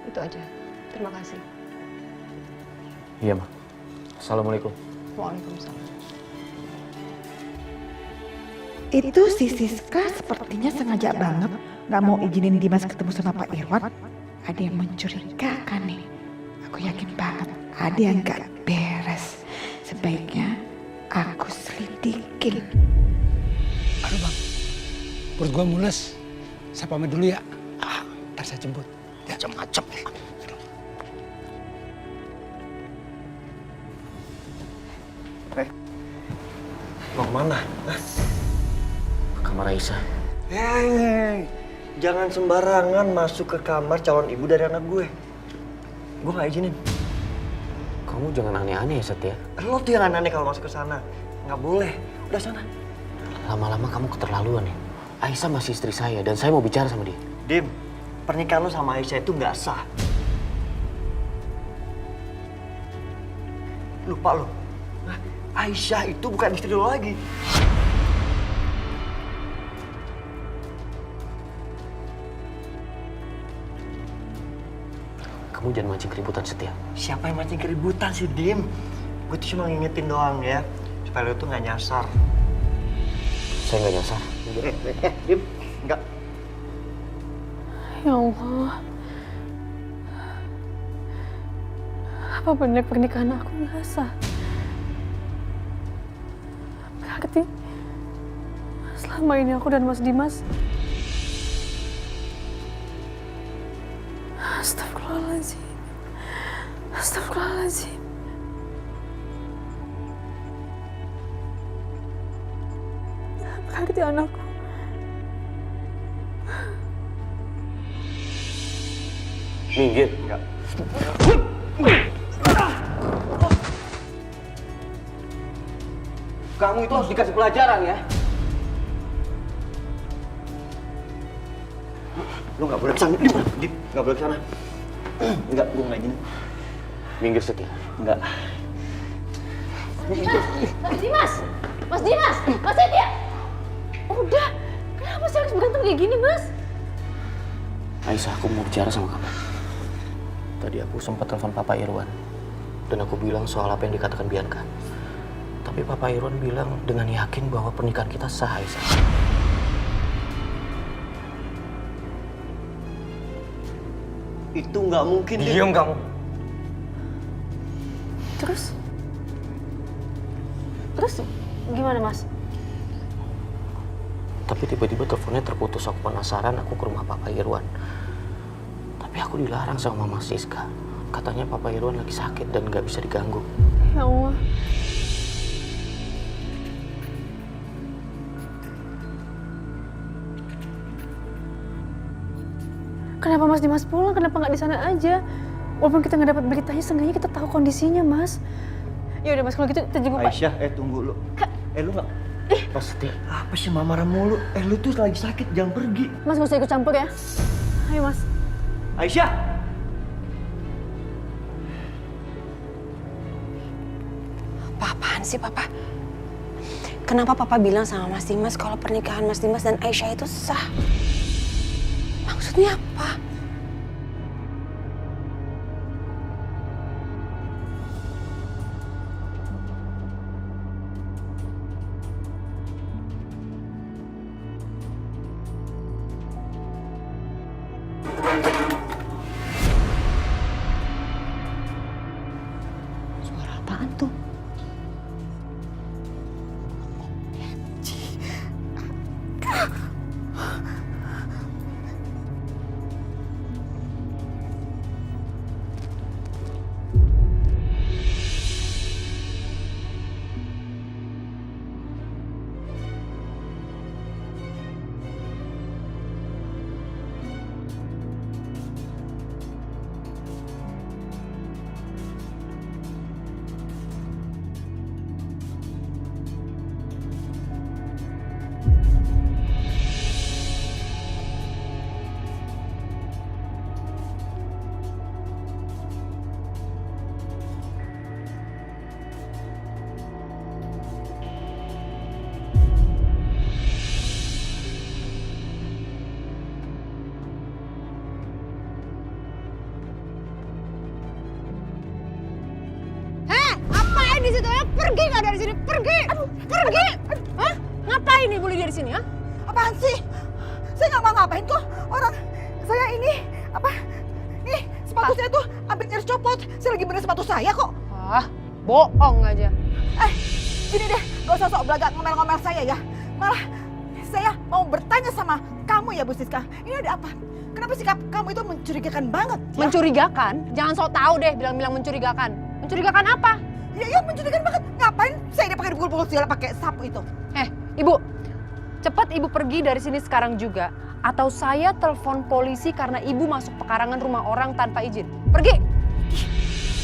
Itu aja. Terima kasih. Iya, Ma. Assalamualaikum. Waalaikumsalam. Itu si Siska sepertinya sengaja banget nggak mau izinin Dimas ketemu sama Pak Irwan. Ada yang mencurigakan nih. Aku yakin banget ada yang nggak beres. Sebaiknya aku selidikin. Aduh bang, perut gua mules. Saya pamit dulu ya. Ntar saya jemput. Ya. Macam-macam. Mau kemana? Kamar Aisyah. Hei, jangan sembarangan masuk ke kamar calon ibu dari anak gue. Gue gak izinin. Kamu jangan aneh-aneh ya, Sat ya. Lo tuh yang aneh kalau masuk ke sana. Nggak boleh. Udah sana. Lama-lama kamu keterlaluan ya. Aisyah masih istri saya dan saya mau bicara sama dia. Dim, pernikahan lo sama Aisyah itu nggak sah. Lupa lo. Aisyah itu bukan istri lo lagi. Kamu jangan mancing keributan, Setia. Siapa yang mancing keributan sih, Dim? Gue tuh cuma ngingetin doang ya, supaya lo tuh nggak nyasar. Saya nggak nyasar. Dim, nggak. Ya Allah. Apa benar pernikahan aku nggak sah? Berarti selama ini aku dan Mas Dimas Astagfirullahaladzim. Astagfirullahaladzim. Berarti anakku. Minggir. Enggak. Kamu itu harus dikasih pelajaran ya. Lu nggak boleh kesana, Dip. Nggak boleh kesana. Enggak, gue nggak izin. Minggir Setia. Enggak. Mas Dimas! Mas Dimas! Mas Setia! Udah, kenapa sih harus berantem kayak gini, Mas? Aisyah, aku mau bicara sama kamu. Tadi aku sempat telepon Papa Irwan. Dan aku bilang soal apa yang dikatakan Bianca. Tapi Papa Irwan bilang dengan yakin bahwa pernikahan kita sah, Aisyah. Itu nggak mungkin. Diam kamu. Terus gimana, Mas? Tapi tiba-tiba teleponnya terputus. Aku penasaran, aku ke rumah Papa Irwan. Tapi aku dilarang sama Mama Siska. Katanya Papa Irwan lagi sakit dan nggak bisa diganggu. Ya Allah. Kenapa Mas Dimas pulang? Kenapa nggak di sana aja? Walaupun kita nggak dapat beritanya, seenggaknya kita tahu kondisinya, Mas. Ya udah, Mas, kalau gitu kita jenguk Pak. Aisyah, tunggu lu. Lu nggak? Pas Setia, apa sih marah mulu? Lu tuh lagi sakit, jangan pergi. Mas nggak usah ikut campur ya. Ayo, Mas. Aisyah! Apa-apaan sih, Papa? Kenapa Papa bilang sama Mas Dimas kalau pernikahan Mas Dimas dan Aisyah itu sah? Maksudnya apa? Suara apaan tuh? Di situ ya, pergi nggak dari sini, pergi, pergi. Hah? Ngapain Ibu Lydia di sini, ya? Apaan sih? Saya nggak mau ngapain kok. Orang saya ini apa? Nih sepatu saya tuh hampir nyaris copot. Saya lagi bener sepatu saya kok. Ah, bohong aja. Gini deh, gak usah sok belagak ngomel-ngomel saya ya. Malah saya mau bertanya sama kamu ya Bu Siska. Ini ada apa? Kenapa sikap kamu itu mencurigakan banget? Ya? Mencurigakan? Jangan sok tahu deh bilang-bilang mencurigakan. Mencurigakan apa? Ya mencurigakan banget. Ngapain saya dia pakai pukul-pukul segala pakai sapu itu? Ibu, cepat Ibu pergi dari sini sekarang juga. Atau saya telepon polisi karena Ibu masuk pekarangan rumah orang tanpa izin. Pergi!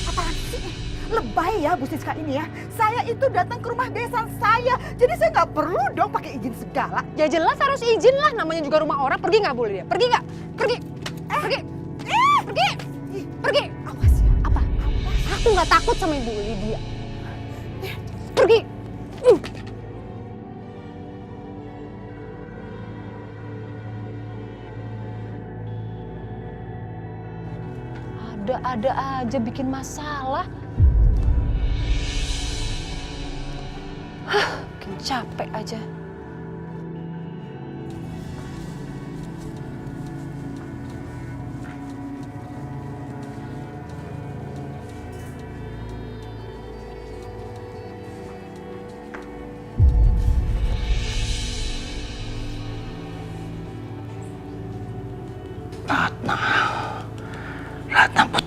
Apaan sih? Lebay ya Bu Siska ini ya. Saya itu datang ke rumah besan saya. Jadi saya nggak perlu dong pakai izin segala. Ya jelas harus izin lah, namanya juga rumah orang. Pergi nggak boleh dia? Pergi nggak? Pergi! Pergi! Pergi! Pergi! Awas ya. Apa? Aku nggak takut sama Ibu Lydia. Pergi! Ada-ada aja bikin masalah. Bikin capek aja.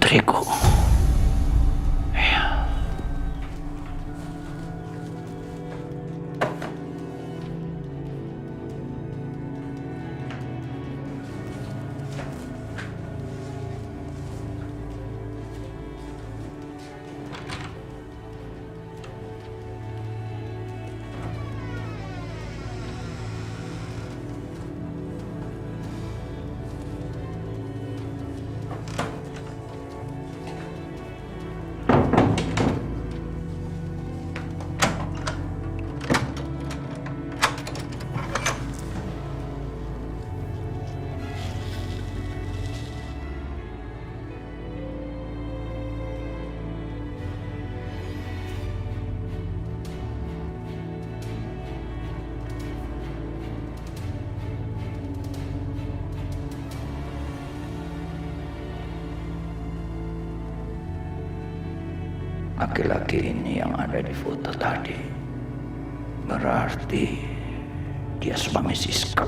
putriku. Laki-laki ini yang ada di foto tadi berarti dia suami Siska.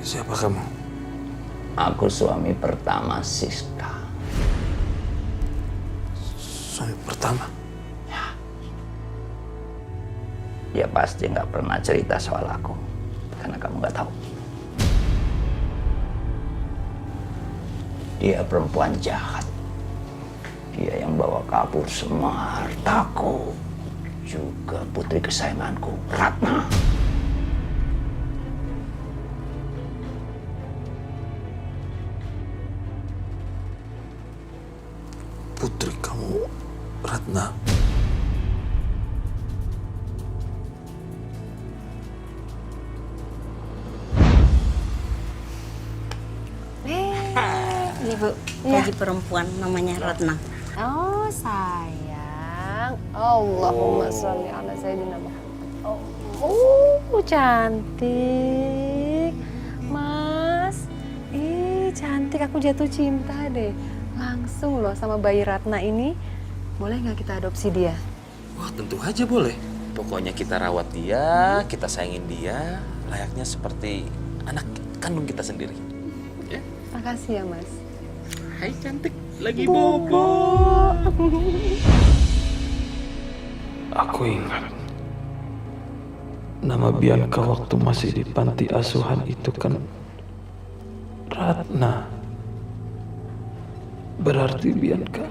Siapa kamu? Aku suami pertama Siska. Suami pertama? Dia pasti nggak pernah cerita soal aku karena kamu nggak tahu. Dia perempuan jahat. Dia yang bawa kabur semua hartaku, juga putri kesayanganku, Ratna. Putri kamu, Ratna. Ini Bu, bagi perempuan namanya Ratna. Oh sayang, Allahumma sholli ala sayyidina Muhammad. Oh cantik, Mas. Cantik, aku jatuh cinta deh. Langsung loh sama bayi Ratna ini. Boleh nggak kita adopsi dia? Wah, tentu aja boleh. Pokoknya kita rawat dia, kita sayangin dia, layaknya seperti anak kandung kita sendiri. Ya. Makasih ya, Mas. Hai cantik, lagi bobo. Aku ingat nama Bianca waktu masih di panti asuhan itu kan Ratna. Berarti Bianca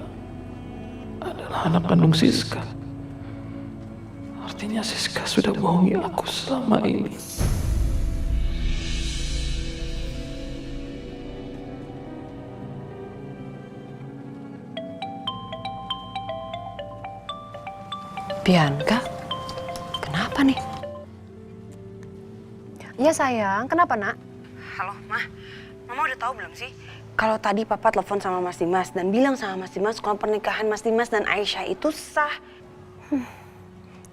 adalah anak kandung Siska. Artinya Siska sudah bohongi aku selama ini. Bianca? Kenapa nih? Iya sayang, kenapa nak? Halo, Mama udah tahu belum sih? Kalau tadi Papa telepon sama Mas Dimas dan bilang sama Mas Dimas kalau pernikahan Mas Dimas dan Aisyah itu sah.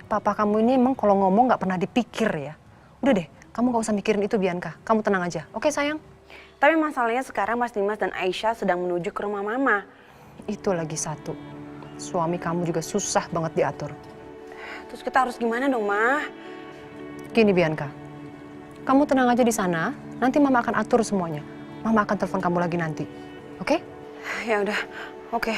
Papa kamu ini emang kalau ngomong nggak pernah dipikir ya. Udah deh, kamu nggak usah mikirin itu Bianca. Kamu tenang aja, oke sayang? Tapi masalahnya sekarang Mas Dimas dan Aisyah sedang menuju ke rumah Mama. Itu lagi satu. Suami kamu juga susah banget diatur. Terus kita harus gimana dong, Ma? Gini Bianca, kamu tenang aja di sana. Nanti Mama akan atur semuanya. Mama akan telepon kamu lagi nanti, oke? Ya udah, oke.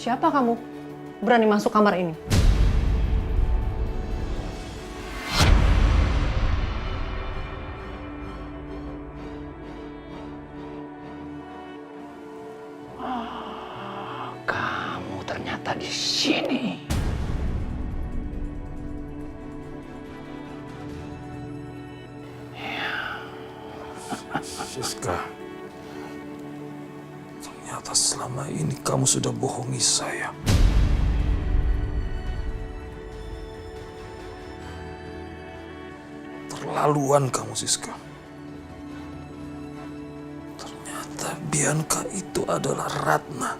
Siapa kamu? Berani masuk kamar ini? Kamu ternyata di sini. Siska, Ternyata selama ini kamu sudah bohongi saya. Terlaluan kamu, Siska. Ternyata Bianca itu adalah Ratna.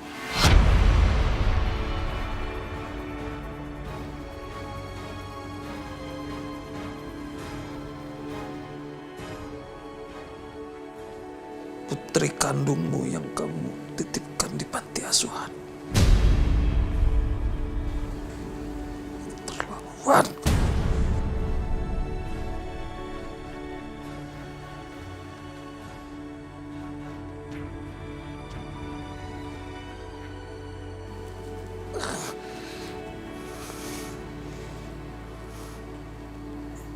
Putri kandungmu yang kamu titipkan di panti asuhan. Terlaluan.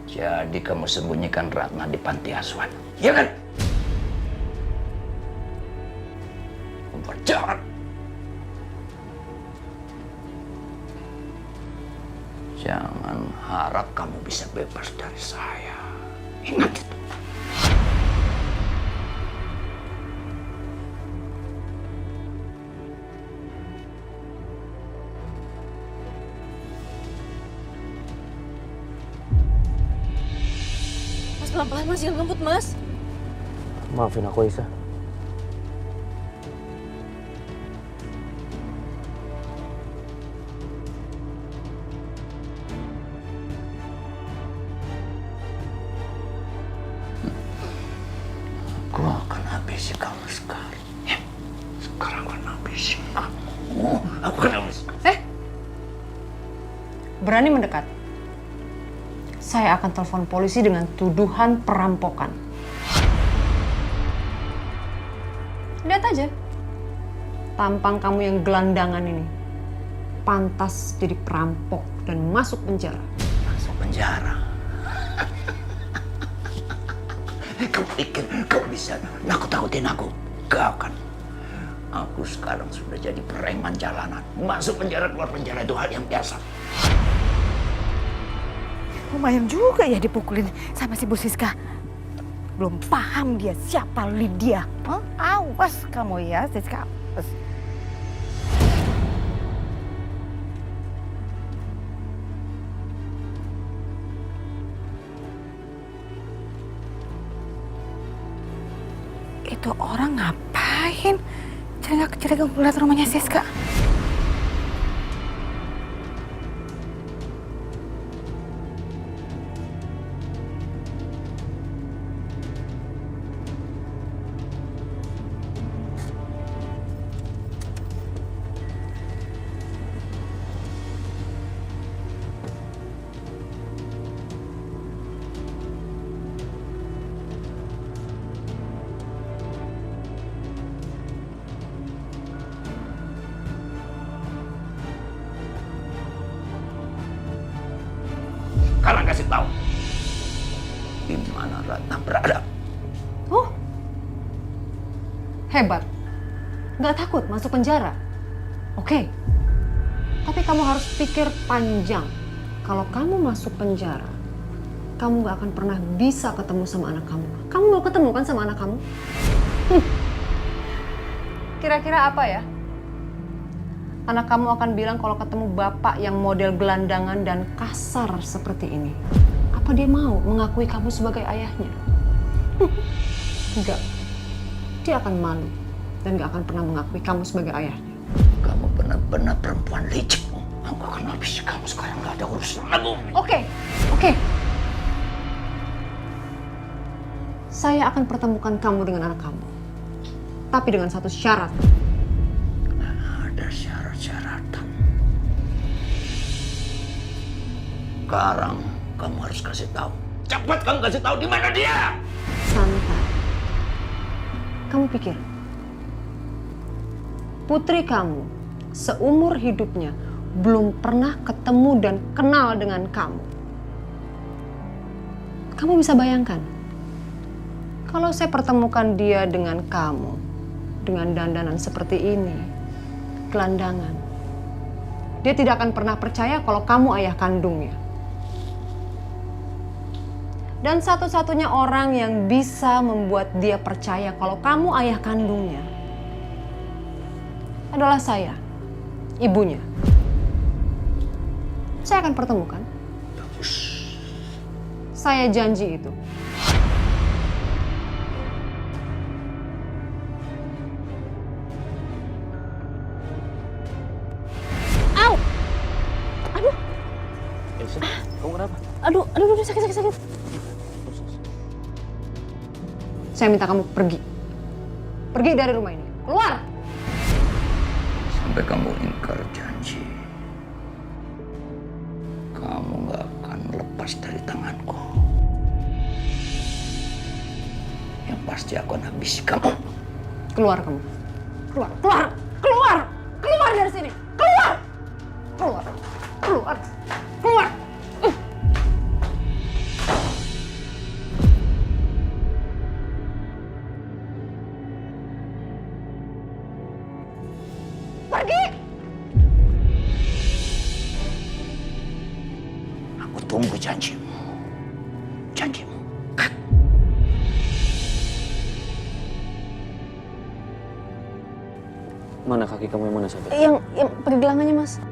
Jadi kamu sembunyikan Ratna di panti asuhan, iya kan? Jahat. Jangan harap kamu bisa bebas dari saya. Ingat itu. Mas pelan-pelan Mas, jangan ngebut Mas. Maafin aku, Aisyah. Aku akan habisi kamu sekarang. Ya. Sekarang aku akan habisi kamu. Aku akan habisi kamu. Berani mendekat? Saya akan telepon polisi dengan tuduhan perampokan. Lihat aja. Tampang kamu yang gelandangan ini pantas jadi perampok dan masuk penjara. Masuk penjara? Kau pikir kau bisa nakut-nakutin aku? Gak akan. Aku sekarang sudah jadi preman jalanan. Masuk penjara, keluar penjara itu hal yang biasa. Lumayan juga ya dipukulin sama si Bu Siska. Belum paham dia siapa Lydia. Hah? Awas kamu ya, Siska. Awas. Itu orang ngapain? Cerita ngeliat rumahnya Siska. Sekarang kasih tahu di mana Ratna berada. Oh, hebat. Nggak takut masuk penjara? Oke. Tapi kamu harus pikir panjang. Kalau kamu masuk penjara, kamu nggak akan pernah bisa ketemu sama anak kamu. Kamu mau ketemu kan sama anak kamu? Kira-kira apa ya? Anak kamu akan bilang kalau ketemu bapak yang model gelandangan dan kasar seperti ini. Apa dia mau mengakui kamu sebagai ayahnya? Enggak. Dia akan malu dan gak akan pernah mengakui kamu sebagai ayahnya. Kamu benar-benar perempuan licik. Aku akan habisi kamu sekarang, gak ada urusan lagi. Oke. Saya akan pertemukan kamu dengan anak kamu. Tapi dengan satu syarat. Ada syarat-syaratan. Sekarang kamu harus kasih tahu. Cepat kamu kasih tahu di mana dia. Santai. Kamu pikir putri kamu seumur hidupnya belum pernah ketemu dan kenal dengan kamu. Kamu bisa bayangkan kalau saya pertemukan dia dengan kamu dengan dandanan seperti ini, gelandangan. Dia tidak akan pernah percaya kalau kamu ayah kandungnya. Dan satu-satunya orang yang bisa membuat dia percaya kalau kamu ayah kandungnya adalah saya, ibunya. Saya akan pertemukan. Bagus. Saya janji itu. Au! Aduh. Elsa, kamu kenapa? Aduh, sakit. Saya minta kamu pergi. Pergi dari rumah ini. Keluar! Sampai kamu ingkar janji, kamu gak akan lepas dari tanganku. Yang pasti aku akan habisi kamu. Keluar kamu. Keluar dari sini. Keluar. Pergi. Aku tunggu janjimu. Mana kaki kamu yang mana sakit? Yang pakai gelangannya, Mas.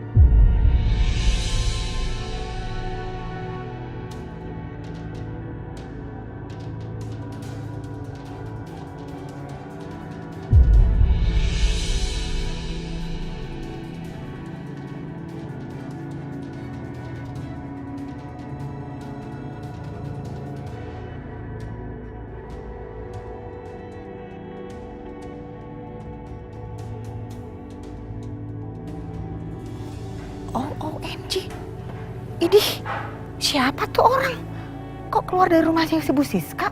OMG, ini siapa tuh orang? Kok keluar dari rumahnya si Bu Siska?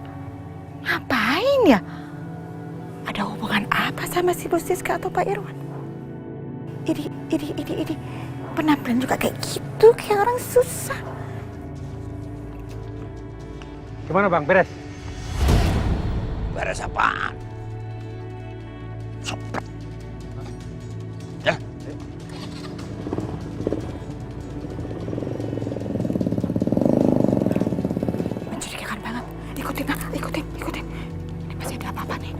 Ngapain ya? Ada hubungan apa sama si Bu Siska atau Pak Irwan? Ini penampilan juga kayak gitu, kayak orang susah. Gimana Bang, beres? Beres apaan? Sopret. Ya. Mencurigakan banget. Ikutin. Ini pasti ada apa-apa nih.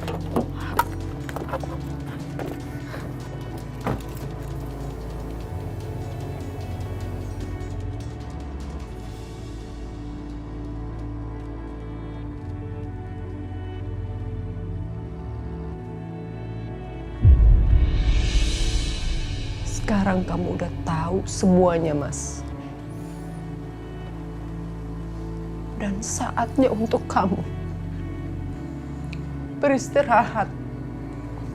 Sekarang kamu udah tahu semuanya, Mas. Dan saatnya untuk kamu beristirahat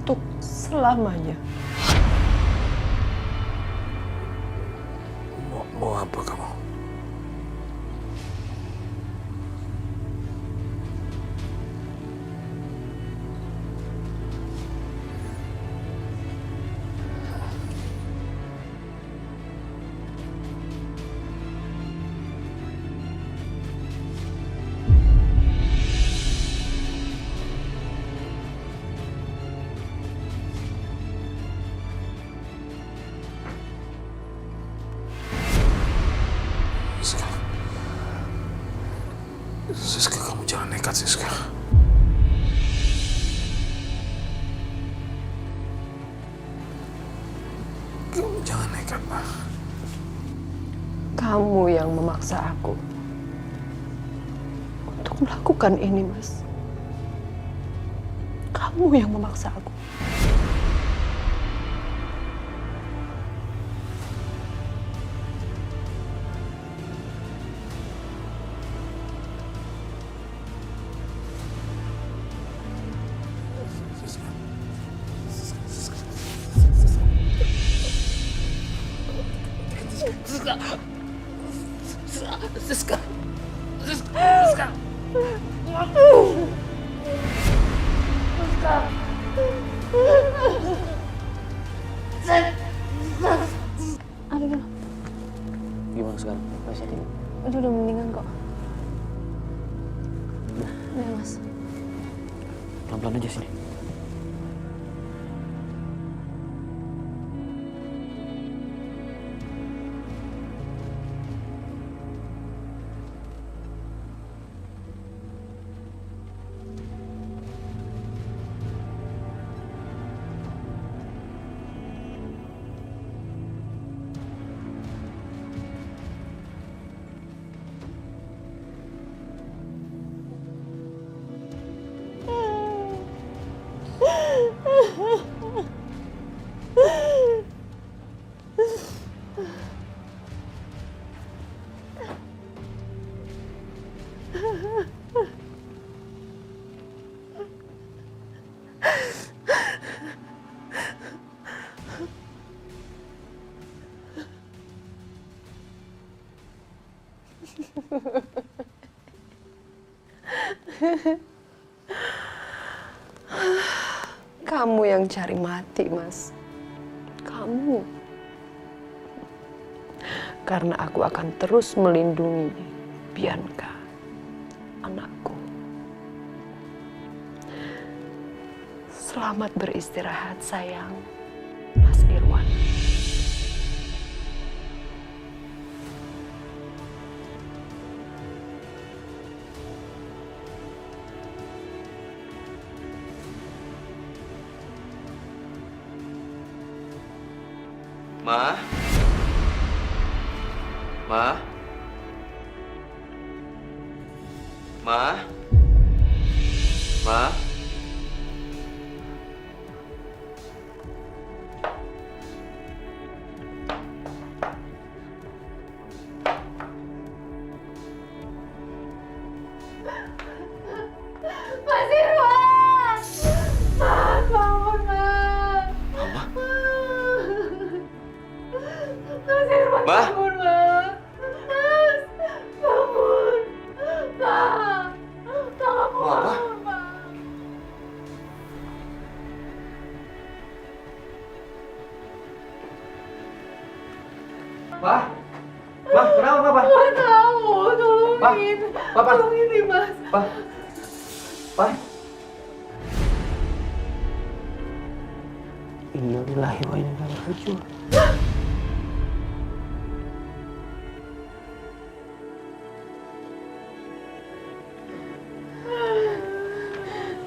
untuk selamanya. Mau apa kamu? Siska, kamu jangan nekat, Siska. Kamu jangan nekat, Pak. Kamu yang memaksa aku untuk melakukan ini, Mas. Kamu yang memaksa aku. Aduh, Gimana sekarang? Saat ini? udah mendingan kok. Ya, Mas. Pelan-pelan aja sini. Kamu yang cari mati, Mas. Kamu. Karena aku akan terus melindungi Bianca, anakku. Selamat beristirahat, sayang. Mas Irwan. Ma? Ma? Ma? Ma? Mas Irwan! Mas, bangun, Mas! Mama? Mas Irwan, Ma? bangun, Mas! Mas, bangun! Mas, tolong Mama? bangun, Mas! Ma? Ma, kenapa, Ma? Nggak tahu, Ma? tolongin. Papa? Tolongin nih, Mas. Pa? Pa? Innalillahi wa inna ilaihi raji'un.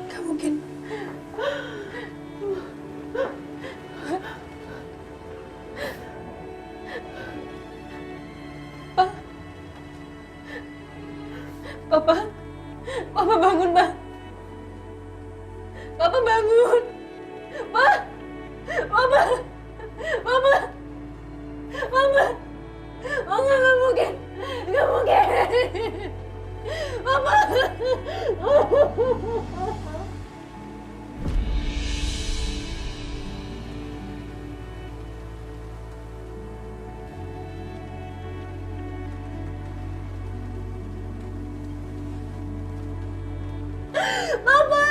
Gak mungkin. Papa, Papa bangun, Ma. Papa bangun. Ma, Mama, Mama, Mama, Mama, nggak mungkin, nggak mungkin. Mama. Mama!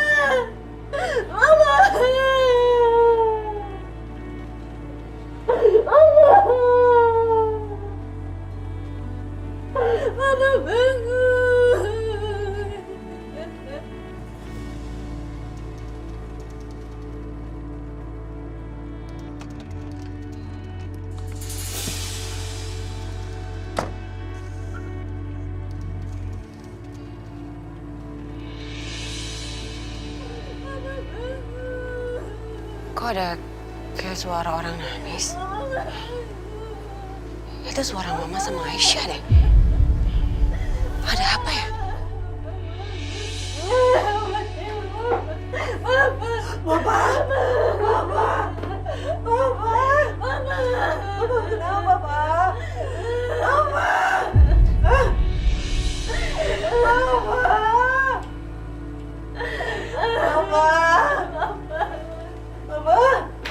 Mama! Mama bangun! Kok ada kayak suara orang nangis? Itu suara Mama sama Aisyah deh. Ada apa ya? Papa! Papa! Papa! Mama! Kenapa, Pak? Papa! Papa! Papa!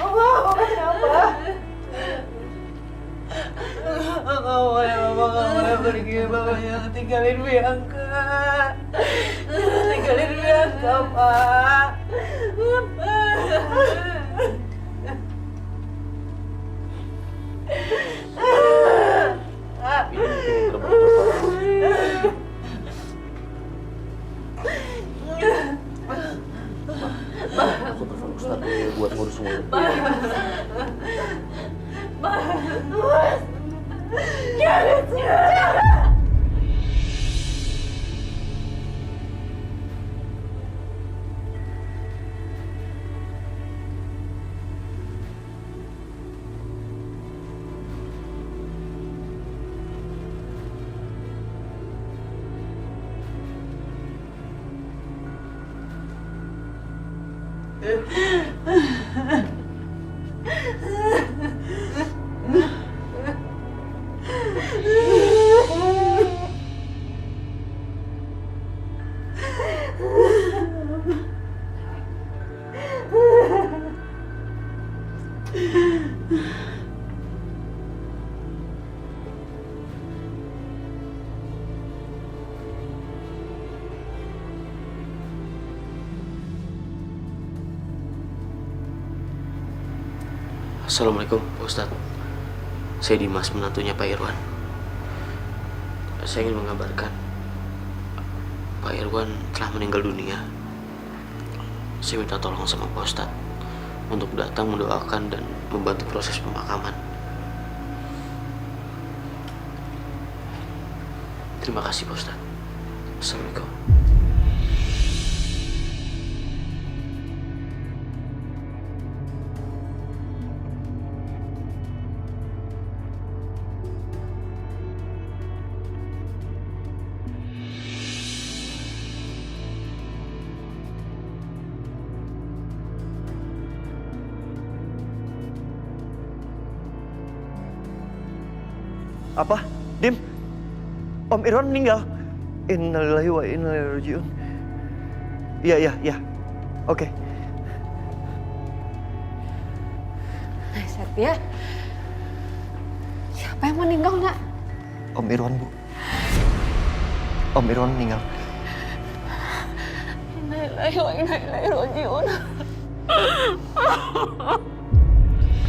Papa, kenapa? Nggak boleh pergi, Papa jangan tinggalin Bianca. Jangan tinggalin Bianca, Pak. Ini mungkin terbaik Aku telepon Ustadz dulu ya buat ngurus semuanya. Assalamualaikum Pak Ustadz. Saya Dimas, menantunya Pak Irwan. Saya ingin mengabarkan Pak Irwan telah meninggal dunia. Saya minta tolong sama Pak Ustadz untuk datang mendoakan dan membantu proses pemakaman. Terima kasih Pak Ustadz. Assalamualaikum. Apa? Dim? Om Irwan meninggal? Innalillahi wa inna ilaihi raji'un. Iya. Oke. Satya, siapa yang meninggal, Nak? Om Irwan, Bu. Om Irwan meninggal. Innalillahi wa inna ilaihi raji'un.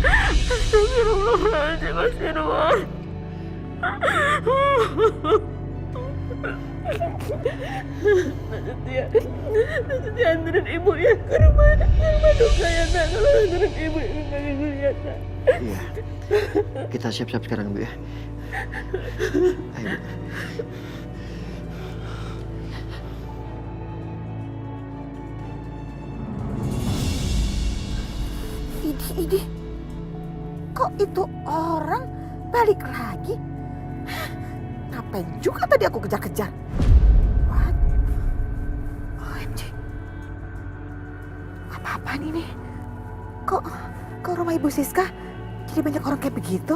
Astagfirullahaladzim, Mas Irwan. Setia anterin ibu ya ke rumah duka ya, Nak. Kalau anterin ibu ke rumah duka ya, Nak. Iya. Kita siap-siap sekarang, Bu ya. Ayo, Bu. Idi, kok itu orang balik lagi? Ngapain juga tadi aku kejar-kejar? What? OMG. Apa-apaan ini? Kok ke rumah Ibu Siska jadi banyak orang kayak begitu?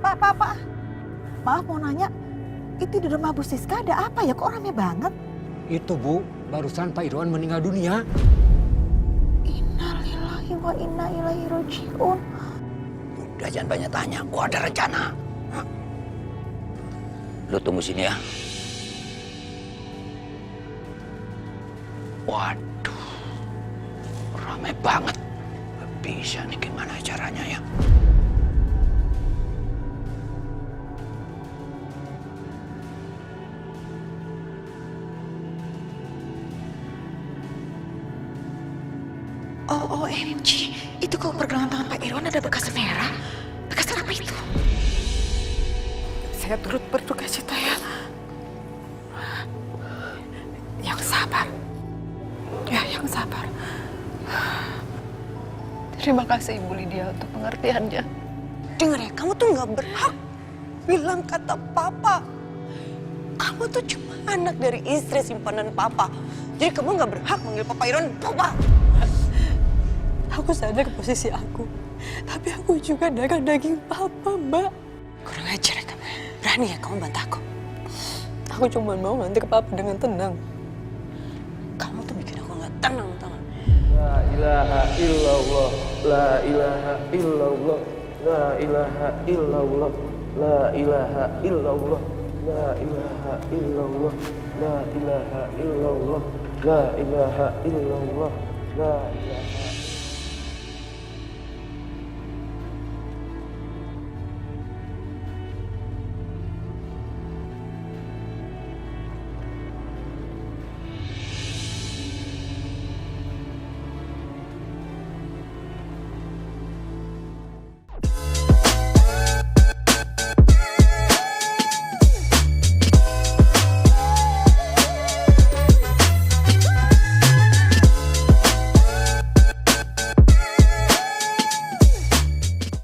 Pak. Maaf mau nanya, itu di rumah Bu Siska ada apa ya? Kok ramai banget? Itu Bu, barusan Pak Irwan meninggal dunia. Innalillahi wa inna ilaihi raji'un. Udah jangan banyak tanya, gua ada rencana. Lu tunggu sini ya. Waduh, ramai banget. Gak bisa nih gimana caranya ya. OMG, itu kok pergelangan tangan Pak Irwan ada bekas merah? Bekas apa itu? Saya turut berduka cita ya. Yang sabar. Ya, yang sabar. Terima kasih Ibu Lydia untuk pengertiannya. Dengar ya, kamu tuh nggak berhak bilang kata papa. Kamu tuh cuma anak dari istri simpanan papa. Jadi kamu nggak berhak manggil Papa Irwan papa. Aku sadar posisi aku. Tapi aku juga darah daging papa, Mbak. Kurang ajar ya kamu. Berani ya kamu bantah aku. Aku cuma mau nanti ke papa dengan tenang. Kamu tuh bikin aku nggak tenang, tau gak? La ilaha illallah, la ilaha illallah, la ilaha illallah, la ilaha illallah, la ilaha illallah, la ilaha illallah, la ilaha illallah, la ilaha